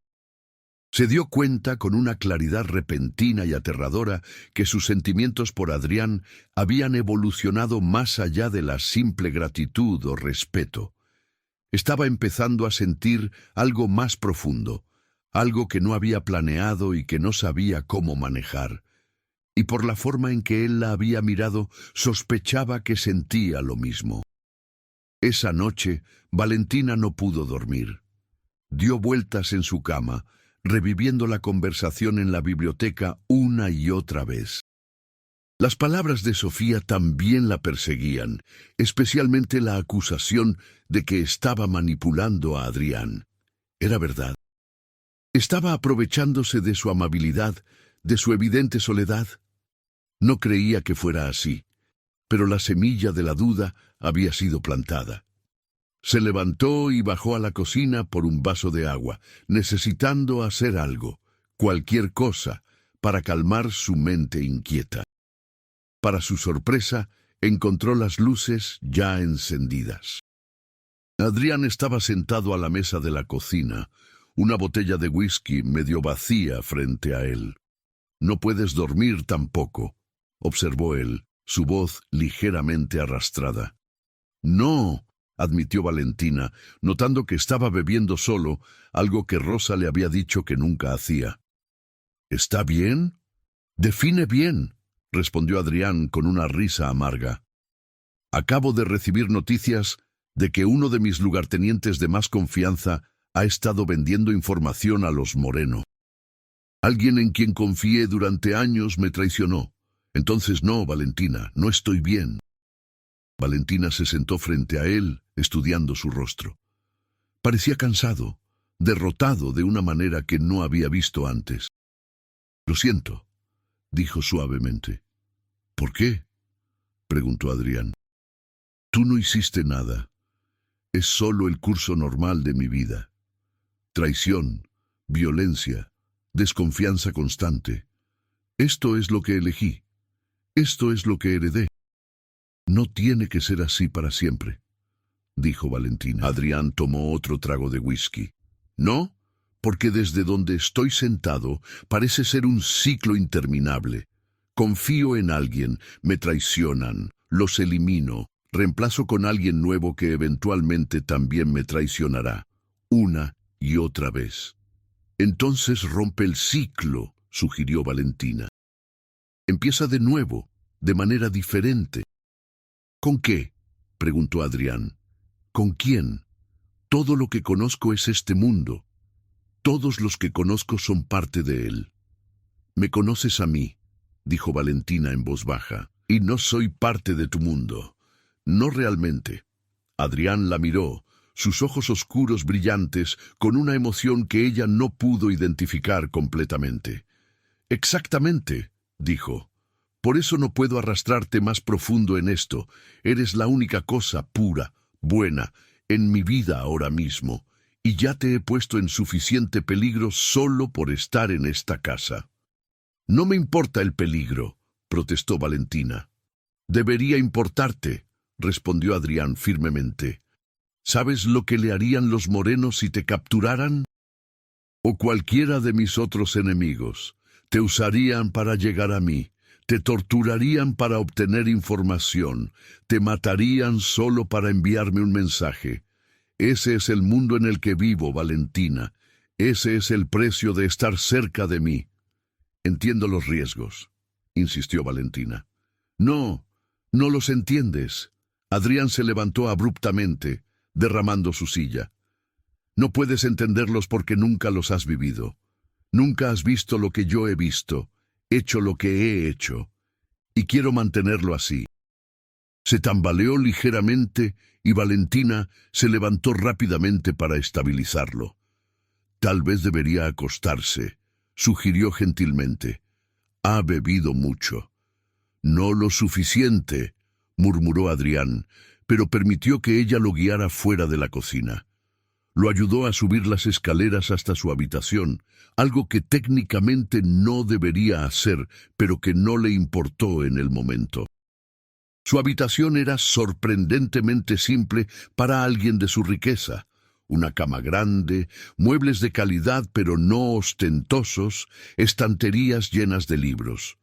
Speaker 1: Se dio cuenta con una claridad repentina y aterradora que sus sentimientos por Adrián habían evolucionado más allá de la simple gratitud o respeto. Estaba empezando a sentir algo más profundo, algo que no había planeado y que no sabía cómo manejar. Y por la forma en que él la había mirado, sospechaba que sentía lo mismo. Esa noche, Valentina no pudo dormir. Dio vueltas en su cama, reviviendo la conversación en la biblioteca una y otra vez. Las palabras de Sofía también la perseguían, especialmente la acusación de que estaba manipulando a Adrián. Era verdad. Estaba aprovechándose de su amabilidad, de su evidente soledad. No creía que fuera así, pero la semilla de la duda había sido plantada. Se levantó y bajó a la cocina por un vaso de agua, necesitando hacer algo, cualquier cosa, para calmar su mente inquieta. Para su sorpresa, encontró las luces ya encendidas. Adrián estaba sentado a la mesa de la cocina, una botella de whisky medio vacía frente a él. «No puedes dormir tampoco», observó él, su voz ligeramente arrastrada. «No», admitió Valentina, notando que estaba bebiendo solo, algo que Rosa le había dicho que nunca hacía. «¿Está bien?» «Define bien», respondió Adrián con una risa amarga. «Acabo de recibir noticias de que uno de mis lugartenientes de más confianza ha estado vendiendo información a los Moreno». Alguien en quien confié durante años me traicionó. Entonces no, Valentina, no estoy bien. Valentina se sentó frente a él, estudiando su rostro. Parecía cansado, derrotado de una manera que no había visto antes. Lo siento, dijo suavemente. ¿Por qué? Preguntó Adrián. Tú no hiciste nada. Es solo el curso normal de mi vida. Traición, violencia, desconfianza constante. Esto es lo que elegí. Esto es lo que heredé. No tiene que ser así para siempre, dijo Valentina. Adrián tomó otro trago de whisky. No, porque desde donde estoy sentado parece ser un ciclo interminable. Confío en alguien, me traicionan, los elimino, reemplazo con alguien nuevo que eventualmente también me traicionará, una y otra vez. Entonces rompe el ciclo, sugirió Valentina. Empieza de nuevo, de manera diferente. ¿Con qué? Preguntó Adrián. ¿Con quién? Todo lo que conozco es este mundo. Todos los que conozco son parte de él. Me conoces a mí, dijo Valentina en voz baja, y no soy parte de tu mundo. No realmente. Adrián la miró, sus ojos oscuros brillantes, con una emoción que ella no pudo identificar completamente. Exactamente, dijo. Por eso no puedo arrastrarte más profundo en esto. Eres la única cosa pura, buena, en mi vida ahora mismo, y ya te he puesto en suficiente peligro solo por estar en esta casa. No me importa el peligro, protestó Valentina. Debería importarte, respondió Adrián firmemente. ¿Sabes lo que le harían los morenos si te capturaran? O cualquiera de mis otros enemigos. Te usarían para llegar a mí. Te torturarían para obtener información. Te matarían solo para enviarme un mensaje. Ese es el mundo en el que vivo, Valentina. Ese es el precio de estar cerca de mí. Entiendo los riesgos, insistió Valentina. No, no los entiendes. Adrián se levantó abruptamente, derramando su silla. No puedes entenderlos porque nunca los has vivido. Nunca has visto lo que yo he visto, hecho lo que he hecho, y quiero mantenerlo así. Se tambaleó ligeramente y Valentina se levantó rápidamente para estabilizarlo. Tal vez debería acostarse, sugirió gentilmente. Ha bebido mucho. No lo suficiente, murmuró Adrián, pero permitió que ella lo guiara fuera de la cocina. Lo ayudó a subir las escaleras hasta su habitación, algo que técnicamente no debería hacer, pero que no le importó en el momento. Su habitación era sorprendentemente simple para alguien de su riqueza. Una cama grande, muebles de calidad pero no ostentosos, estanterías llenas de libros.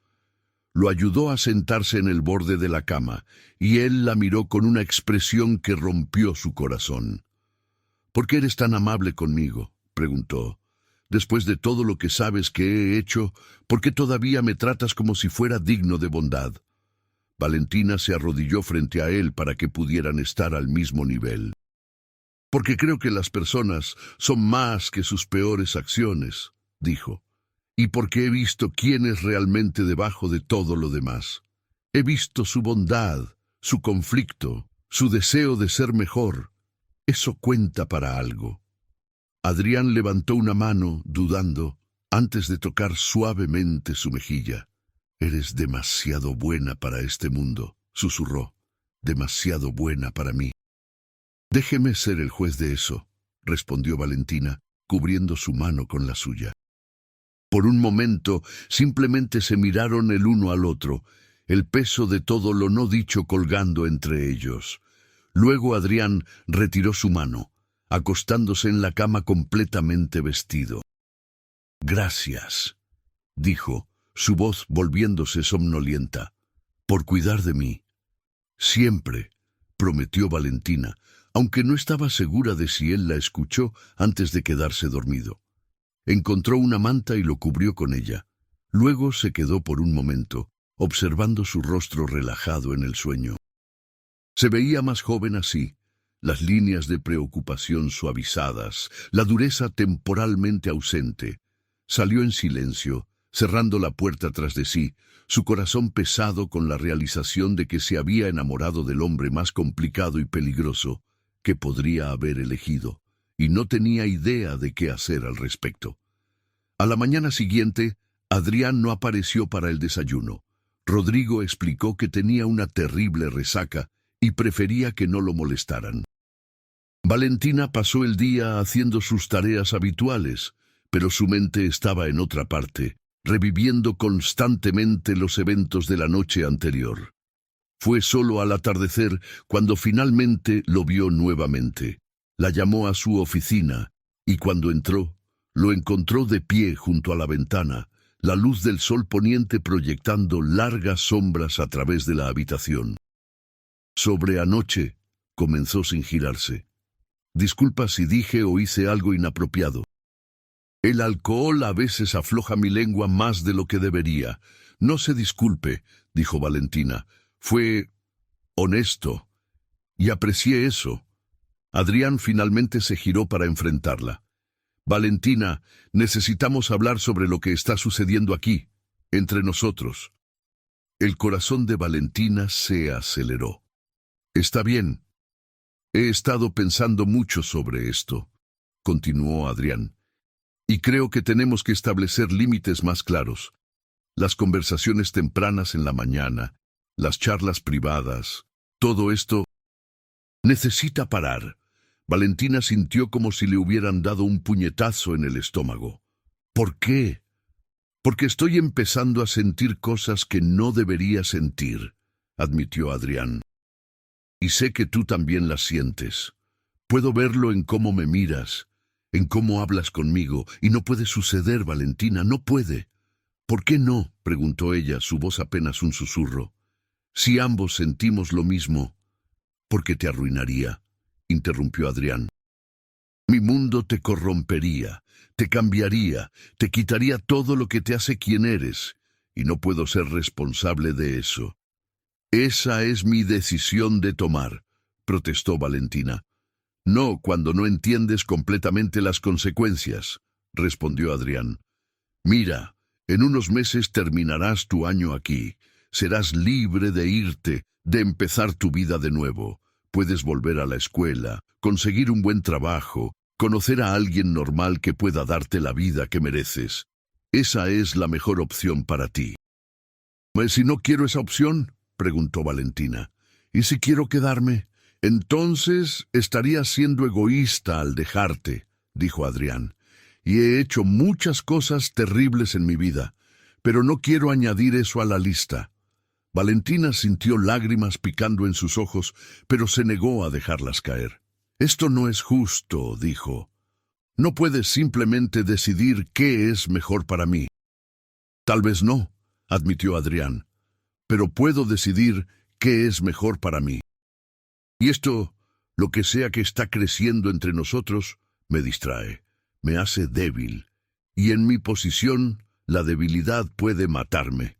Speaker 1: Lo ayudó a sentarse en el borde de la cama, y él la miró con una expresión que rompió su corazón. ¿Por qué eres tan amable conmigo?, preguntó. Después de todo lo que sabes que he hecho, ¿por qué todavía me tratas como si fuera digno de bondad? Valentina se arrodilló frente a él para que pudieran estar al mismo nivel. Porque creo que las personas son más que sus peores acciones, dijo. Y porque he visto quién es realmente debajo de todo lo demás. He visto su bondad, su conflicto, su deseo de ser mejor. Eso cuenta para algo. Adrián levantó una mano, dudando, antes de tocar suavemente su mejilla. Eres demasiado buena para este mundo, susurró. Demasiado buena para mí. Déjeme ser el juez de eso, respondió Valentina, cubriendo su mano con la suya. Por un momento, simplemente se miraron el uno al otro, el peso de todo lo no dicho colgando entre ellos. Luego Adrián retiró su mano, acostándose en la cama completamente vestido. Gracias, dijo, su voz volviéndose somnolienta, por cuidar de mí. Siempre, prometió Valentina, aunque no estaba segura de si él la escuchó antes de quedarse dormido. Encontró una manta y lo cubrió con ella. Luego se quedó por un momento, observando su rostro relajado en el sueño. Se veía más joven así, las líneas de preocupación suavizadas, la dureza temporalmente ausente. Salió en silencio, cerrando la puerta tras de sí, su corazón pesado con la realización de que se había enamorado del hombre más complicado y peligroso que podría haber elegido, y no tenía idea de qué hacer al respecto. A la mañana siguiente, Adrián no apareció para el desayuno. Rodrigo explicó que tenía una terrible resaca y prefería que no lo molestaran. Valentina pasó el día haciendo sus tareas habituales, pero su mente estaba en otra parte, reviviendo constantemente los eventos de la noche anterior. Fue solo al atardecer cuando finalmente lo vio nuevamente. La llamó a su oficina, y cuando entró, lo encontró de pie junto a la ventana, la luz del sol poniente proyectando largas sombras a través de la habitación. Sobre anoche, comenzó sin girarse. Disculpa si dije o hice algo inapropiado. El alcohol a veces afloja mi lengua más de lo que debería. No se disculpe, dijo Valentina. Fue honesto, y aprecié eso. Adrián finalmente se giró para enfrentarla. Valentina, necesitamos hablar sobre lo que está sucediendo aquí, entre nosotros. El corazón de Valentina se aceleró. Está bien. He estado pensando mucho sobre esto, continuó Adrián, y creo que tenemos que establecer límites más claros. Las conversaciones tempranas en la mañana, las charlas privadas, todo esto necesita parar. Valentina sintió como si le hubieran dado un puñetazo en el estómago. ¿Por qué? Porque estoy empezando a sentir cosas que no debería sentir, admitió Adrián. Y sé que tú también las sientes. Puedo verlo en cómo me miras, en cómo hablas conmigo, y no puede suceder, Valentina, no puede. ¿Por qué no?, preguntó ella, su voz apenas un susurro. Si ambos sentimos lo mismo, ¿por qué te arruinaría?, interrumpió Adrián. Mi mundo te corrompería, te cambiaría, te quitaría todo lo que te hace quien eres, y no puedo ser responsable de eso. Esa es mi decisión de tomar, protestó Valentina. No cuando no entiendes completamente las consecuencias, respondió Adrián. Mira, en unos meses terminarás tu año aquí. Serás libre de irte, de empezar tu vida de nuevo. Puedes volver a la escuela, conseguir un buen trabajo, conocer a alguien normal que pueda darte la vida que mereces. Esa es la mejor opción para ti. ¿Y si no quiero esa opción?, preguntó Valentina. ¿Y si quiero quedarme? Entonces estarías siendo egoísta al dejarte, dijo Adrián. Y he hecho muchas cosas terribles en mi vida, pero no quiero añadir eso a la lista. Valentina sintió lágrimas picando en sus ojos, pero se negó a dejarlas caer. Esto no es justo, dijo. No puedes simplemente decidir qué es mejor para mí. Tal vez no, admitió Adrián, pero puedo decidir qué es mejor para mí. Y esto, lo que sea que está creciendo entre nosotros, me distrae, me hace débil, y en mi posición, la debilidad puede matarme.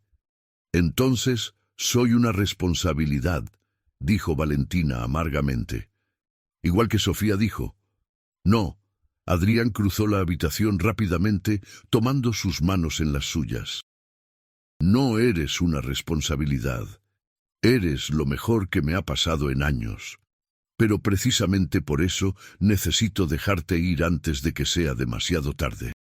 Speaker 1: Entonces, soy una responsabilidad, dijo Valentina amargamente. Igual que Sofía dijo. No, Adrián cruzó la habitación rápidamente, tomando sus manos en las suyas. No eres una responsabilidad. Eres lo mejor que me ha pasado en años. Pero precisamente por eso necesito dejarte ir antes de que sea demasiado tarde.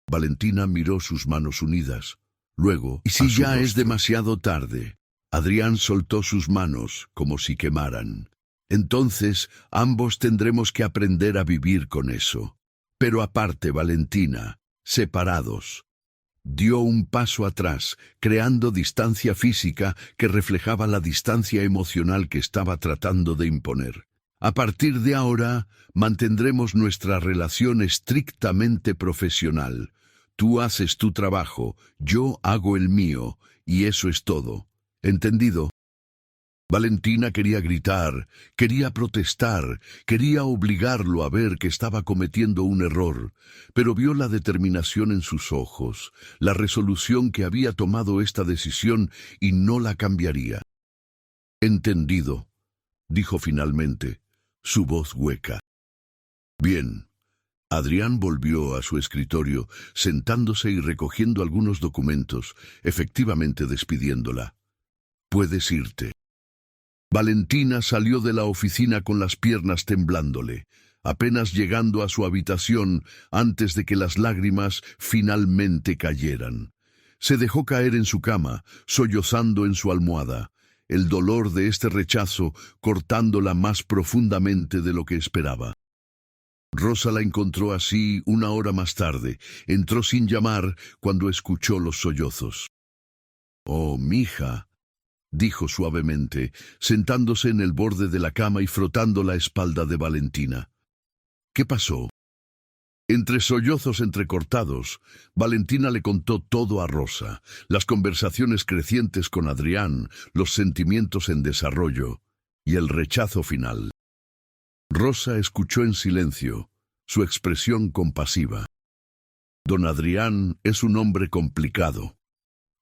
Speaker 1: Valentina miró sus manos unidas. Luego, ¿y si ya es demasiado tarde? Adrián soltó sus manos como si quemaran. Entonces, ambos tendremos que aprender a vivir con eso. Pero aparte, Valentina, separados. Dio un paso atrás, creando distancia física que reflejaba la distancia emocional que estaba tratando de imponer. A partir de ahora, mantendremos nuestra relación estrictamente profesional. Tú haces tu trabajo, yo hago el mío, y eso es todo. ¿Entendido? Valentina quería gritar, quería protestar, quería obligarlo a ver que estaba cometiendo un error, pero vio la determinación en sus ojos, la resolución que había tomado esta decisión y no la cambiaría. «Entendido», dijo finalmente, su voz hueca. «Bien, Adrián volvió a su escritorio, sentándose y recogiendo algunos documentos, efectivamente despidiéndola. «Puedes irte». Valentina salió de la oficina con las piernas temblándole, apenas llegando a su habitación antes de que las lágrimas finalmente cayeran. Se dejó caer en su cama, sollozando en su almohada, el dolor de este rechazo cortándola más profundamente de lo que esperaba. Rosa la encontró así 1 hora más tarde. Entró sin llamar cuando escuchó los sollozos. «Oh, mija», dijo suavemente, sentándose en el borde de la cama y frotando la espalda de Valentina. «¿Qué pasó?» Entre sollozos entrecortados, Valentina le contó todo a Rosa, las conversaciones crecientes con Adrián, los sentimientos en desarrollo y el rechazo final. Rosa escuchó en silencio, su expresión compasiva. «Don Adrián es un hombre complicado»,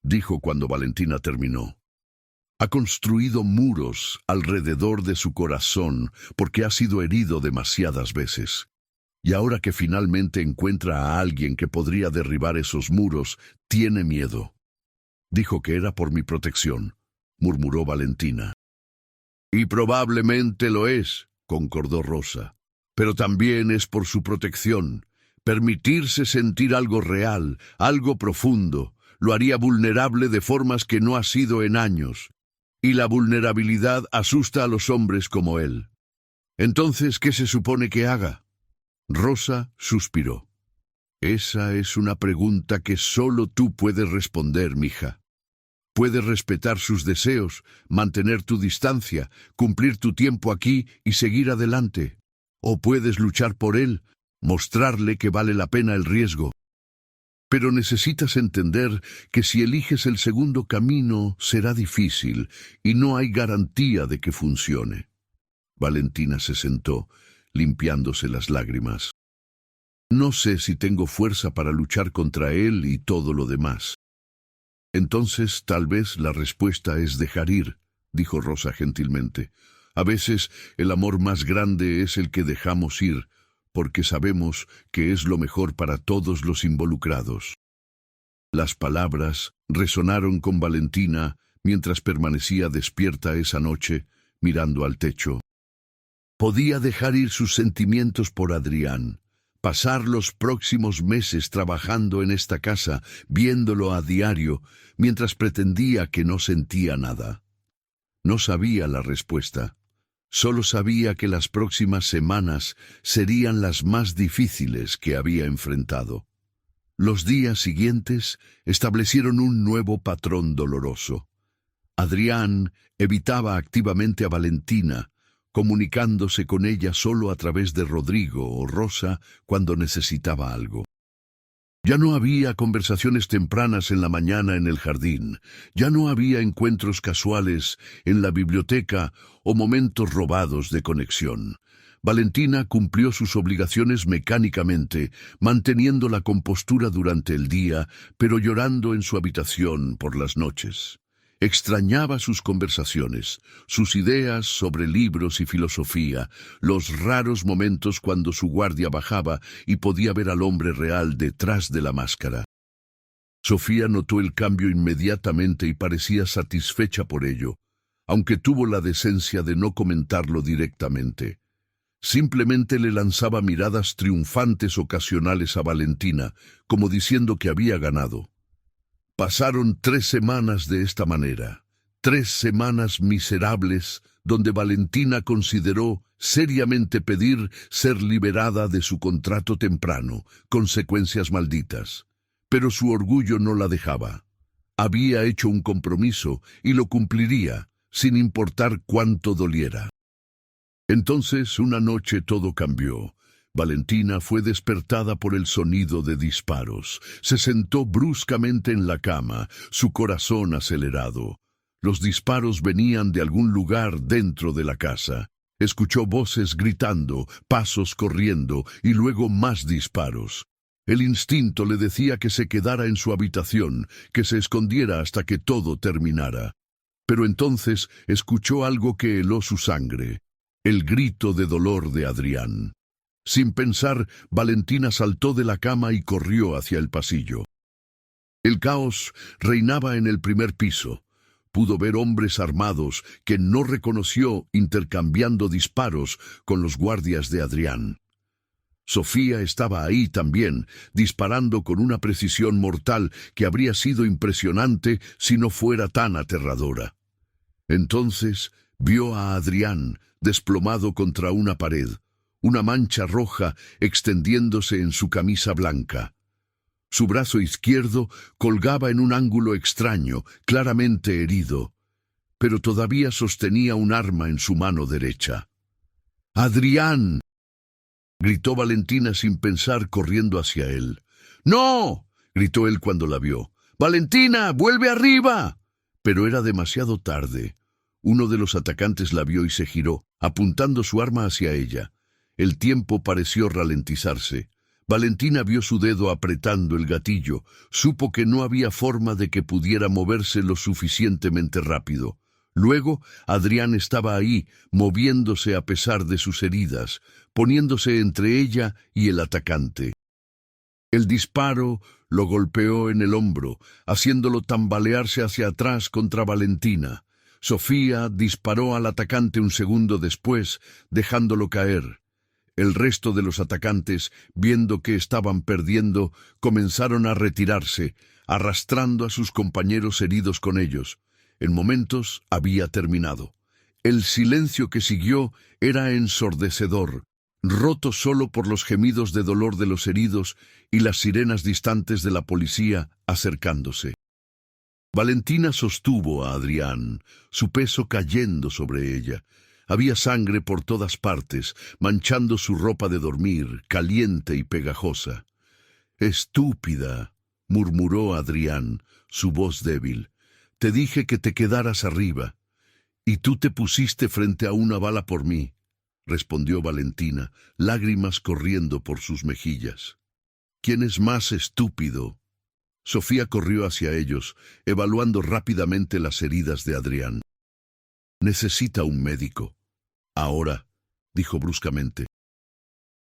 Speaker 1: dijo cuando Valentina terminó. «Ha construido muros alrededor de su corazón porque ha sido herido demasiadas veces. Y ahora que finalmente encuentra a alguien que podría derribar esos muros, tiene miedo». «Dijo que era por mi protección», murmuró Valentina. «Y probablemente lo es», concordó Rosa, «pero también es por su protección. Permitirse sentir algo real, algo profundo, lo haría vulnerable de formas que no ha sido en años. Y la vulnerabilidad asusta a los hombres como él. Entonces, ¿qué se supone que haga?» Rosa suspiró. «Esa es una pregunta que solo tú puedes responder, mija. Puedes respetar sus deseos, mantener tu distancia, cumplir tu tiempo aquí y seguir adelante. O puedes luchar por él, mostrarle que vale la pena el riesgo. Pero necesitas entender que si eliges el segundo camino será difícil y no hay garantía de que funcione». Valentina se sentó, limpiándose las lágrimas. «No sé si tengo fuerza para luchar contra él y todo lo demás». «Entonces, tal vez la respuesta es dejar ir», dijo Rosa gentilmente. «A veces el amor más grande es el que dejamos ir, porque sabemos que es lo mejor para todos los involucrados». Las palabras resonaron con Valentina mientras permanecía despierta esa noche, mirando al techo. Podía dejar ir sus sentimientos por Adrián, pasar los próximos meses trabajando en esta casa, viéndolo a diario, mientras pretendía que no sentía nada. No sabía la respuesta. Solo sabía que las próximas semanas serían las más difíciles que había enfrentado. Los días siguientes establecieron un nuevo patrón doloroso. Adrián evitaba activamente a Valentina, comunicándose con ella solo a través de Rodrigo o Rosa cuando necesitaba algo. Ya no había conversaciones tempranas en la mañana en el jardín, ya no había encuentros casuales en la biblioteca o momentos robados de conexión. Valentina cumplió sus obligaciones mecánicamente, manteniendo la compostura durante el día, pero llorando en su habitación por las noches. Extrañaba sus conversaciones, sus ideas sobre libros y filosofía, los raros momentos cuando su guardia bajaba y podía ver al hombre real detrás de la máscara. Sofía notó el cambio inmediatamente y parecía satisfecha por ello, aunque tuvo la decencia de no comentarlo directamente. Simplemente le lanzaba miradas triunfantes ocasionales a Valentina, como diciendo que había ganado. Pasaron 3 semanas de esta manera, 3 semanas miserables donde Valentina consideró seriamente pedir ser liberada de su contrato temprano, consecuencias malditas. Pero su orgullo no la dejaba. Había hecho un compromiso y lo cumpliría, sin importar cuánto doliera. Entonces, una noche todo cambió. Valentina fue despertada por el sonido de disparos. Se sentó bruscamente en la cama, su corazón acelerado. Los disparos venían de algún lugar dentro de la casa. Escuchó voces gritando, pasos corriendo y luego más disparos. El instinto le decía que se quedara en su habitación, que se escondiera hasta que todo terminara. Pero entonces escuchó algo que heló su sangre, el grito de dolor de Adrián. Sin pensar, Valentina saltó de la cama y corrió hacia el pasillo. El caos reinaba en el primer piso. Pudo ver hombres armados que no reconoció intercambiando disparos con los guardias de Adrián. Sofía estaba ahí también, disparando con una precisión mortal que habría sido impresionante si no fuera tan aterradora. Entonces vio a Adrián desplomado contra una pared, una mancha roja extendiéndose en su camisa blanca. Su brazo izquierdo colgaba en un ángulo extraño, claramente herido, pero todavía sostenía un arma en su mano derecha. ¡Adrián!, gritó Valentina sin pensar, corriendo hacia él. ¡No!, gritó él cuando la vio. ¡Valentina, vuelve arriba! Pero era demasiado tarde. Uno de los atacantes la vio y se giró, apuntando su arma hacia ella. El tiempo pareció ralentizarse. Valentina vio su dedo apretando el gatillo. Supo que no había forma de que pudiera moverse lo suficientemente rápido. Luego, Adrián estaba ahí, moviéndose a pesar de sus heridas, poniéndose entre ella y el atacante. El disparo lo golpeó en el hombro, haciéndolo tambalearse hacia atrás contra Valentina. Sofía disparó al atacante un segundo después, dejándolo caer. El resto de los atacantes, viendo que estaban perdiendo, comenzaron a retirarse, arrastrando a sus compañeros heridos con ellos. En momentos había terminado. El silencio que siguió era ensordecedor, roto solo por los gemidos de dolor de los heridos y las sirenas distantes de la policía acercándose. Valentina sostuvo a Adrián, su peso cayendo sobre ella. Había sangre por todas partes, manchando su ropa de dormir, caliente y pegajosa. «Estúpida», murmuró Adrián, su voz débil. «Te dije que te quedaras arriba. Y tú te pusiste frente a una bala por mí», respondió Valentina, lágrimas corriendo por sus mejillas. «¿Quién es más estúpido?». Sofía corrió hacia ellos, evaluando rápidamente las heridas de Adrián. «Necesita un médico». «Ahora», dijo bruscamente.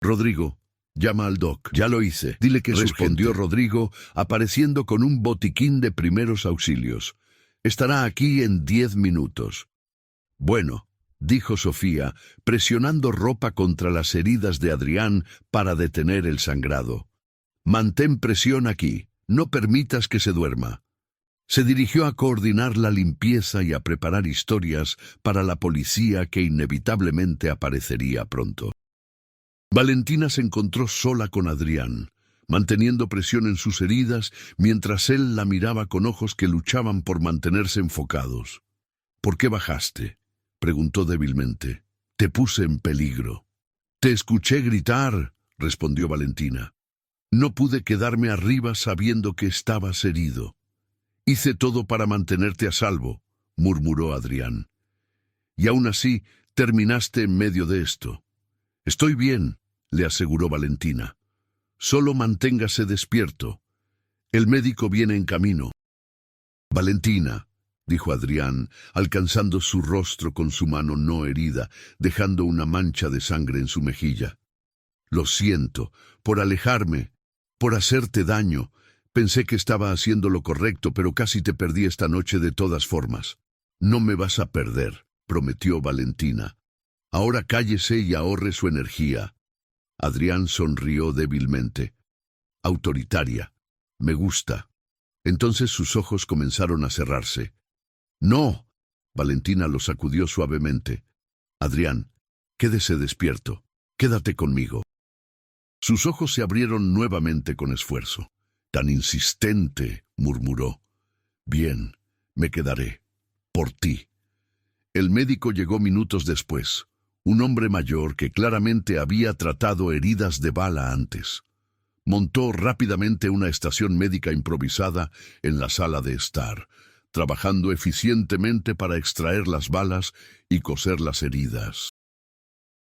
Speaker 1: «Rodrigo, llama al doc». «Ya lo hice. Dile que respondió Rodrigo, apareciendo con un botiquín de primeros auxilios. «Estará aquí en 10 minutos». «Bueno», dijo Sofía, presionando ropa contra las heridas de Adrián para detener el sangrado. «Mantén presión aquí. No permitas que se duerma». Se dirigió a coordinar la limpieza y a preparar historias para la policía que inevitablemente aparecería pronto. Valentina se encontró sola con Adrián, manteniendo presión en sus heridas mientras él la miraba con ojos que luchaban por mantenerse enfocados. «¿Por qué bajaste?», preguntó débilmente. «Te puse en peligro». «Te escuché gritar», respondió Valentina. «No pude quedarme arriba sabiendo que estabas herido». «Hice todo para mantenerte a salvo», murmuró Adrián. «Y aún así terminaste en medio de esto». «Estoy bien», le aseguró Valentina. «Solo manténgase despierto. El médico viene en camino». «Valentina», dijo Adrián, alcanzando su rostro con su mano no herida, dejando una mancha de sangre en su mejilla. «Lo siento, por alejarme, por hacerte daño. Pensé que estaba haciendo lo correcto, pero casi te perdí esta noche de todas formas». «No me vas a perder», prometió Valentina. «Ahora cállese y ahorre su energía». Adrián sonrió débilmente. «Autoritaria. Me gusta». Entonces sus ojos comenzaron a cerrarse. «No», Valentina lo sacudió suavemente. «Adrián, quédese despierto. Quédate conmigo». Sus ojos se abrieron nuevamente con esfuerzo. «Tan insistente», murmuró. «Bien, me quedaré. Por ti». El médico llegó minutos después, un hombre mayor que claramente había tratado heridas de bala antes. Montó rápidamente una estación médica improvisada en la sala de estar, trabajando eficientemente para extraer las balas y coser las heridas.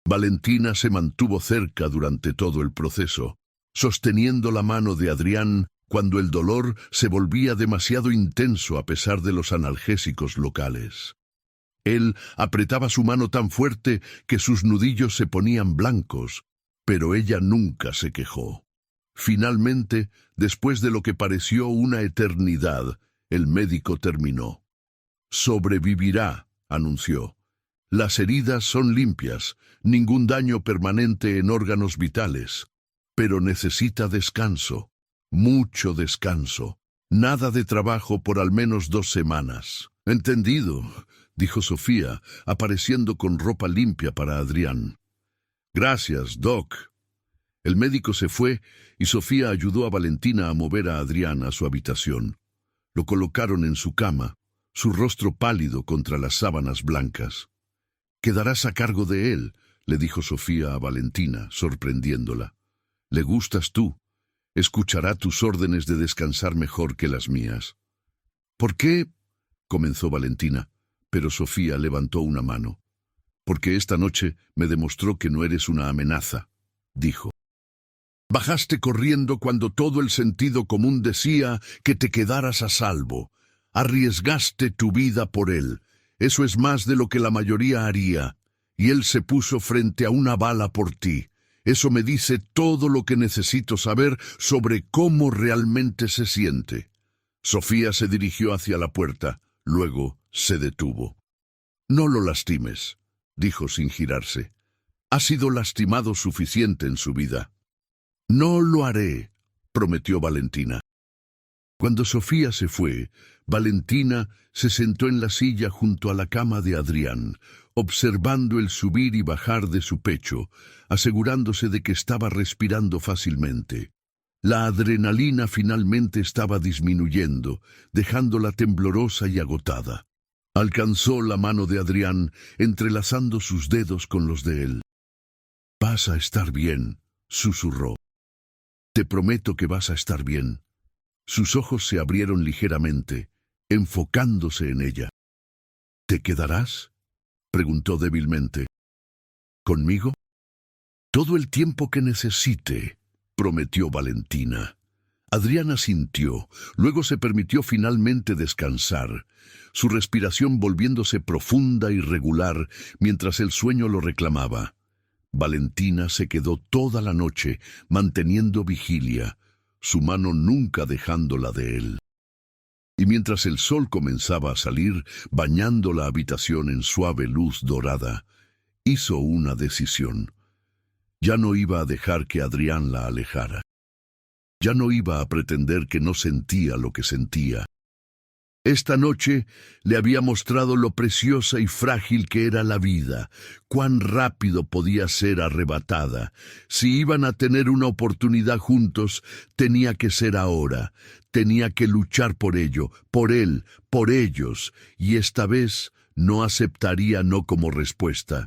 Speaker 1: Valentina se mantuvo cerca durante todo el proceso, sosteniendo la mano de Adrián cuando el dolor se volvía demasiado intenso a pesar de los analgésicos locales. Él apretaba su mano tan fuerte que sus nudillos se ponían blancos, Pero ella nunca se quejó. Finalmente, después de lo que pareció una eternidad, el médico terminó. «Sobrevivirá», anunció. «Las heridas son limpias, ningún daño permanente en órganos vitales. Pero necesita descanso, mucho descanso. Nada de trabajo por al menos 2 semanas». «Entendido», dijo Sofía, apareciendo con ropa limpia para Adrián. «Gracias, Doc». El médico se fue y Sofía ayudó a Valentina a mover a Adrián a su habitación. Lo colocaron en su cama, su rostro pálido contra las sábanas blancas. «Quedarás a cargo de él», le dijo Sofía a Valentina, sorprendiéndola. «Le gustas tú. Escuchará tus órdenes de descansar mejor que las mías». «¿Por qué?», comenzó Valentina, pero Sofía levantó una mano. «Porque esta noche me demostró que no eres una amenaza», dijo. «Bajaste corriendo cuando todo el sentido común decía que te quedaras a salvo. Arriesgaste tu vida por él. Eso es más de lo que la mayoría haría. Y él se puso frente a una bala por ti. Eso me dice todo lo que necesito saber sobre cómo realmente se siente». Sofía se dirigió hacia la puerta, luego se detuvo. «No lo lastimes», dijo sin girarse. «Ha sido lastimado suficiente en su vida». «No lo haré», prometió Valentina. Cuando Sofía se fue, Valentina se sentó en la silla junto a la cama de Adrián, observando el subir y bajar de su pecho, asegurándose de que estaba respirando fácilmente. La adrenalina finalmente estaba disminuyendo, dejándola temblorosa y agotada. Alcanzó la mano de Adrián, entrelazando sus dedos con los de él. «Vas a estar bien», susurró. «Te prometo que vas a estar bien». Sus ojos se abrieron ligeramente, enfocándose en ella. «¿Te quedarás?», preguntó débilmente. «¿Conmigo?». «Todo el tiempo que necesite», prometió Valentina. Adrián asintió, luego se permitió finalmente descansar, su respiración volviéndose profunda y regular mientras el sueño lo reclamaba. Valentina se quedó toda la noche manteniendo vigilia, su mano nunca dejándola de él. Y mientras el sol comenzaba a salir, bañando la habitación en suave luz dorada, hizo una decisión. Ya no iba a dejar que Adrián la alejara. Ya no iba a pretender que no sentía lo que sentía. Esta noche le había mostrado lo preciosa y frágil que era la vida, cuán rápido podía ser arrebatada. Si iban a tener una oportunidad juntos, tenía que ser ahora. Tenía que luchar por ello, por él, por ellos, y esta vez no aceptaría no como respuesta.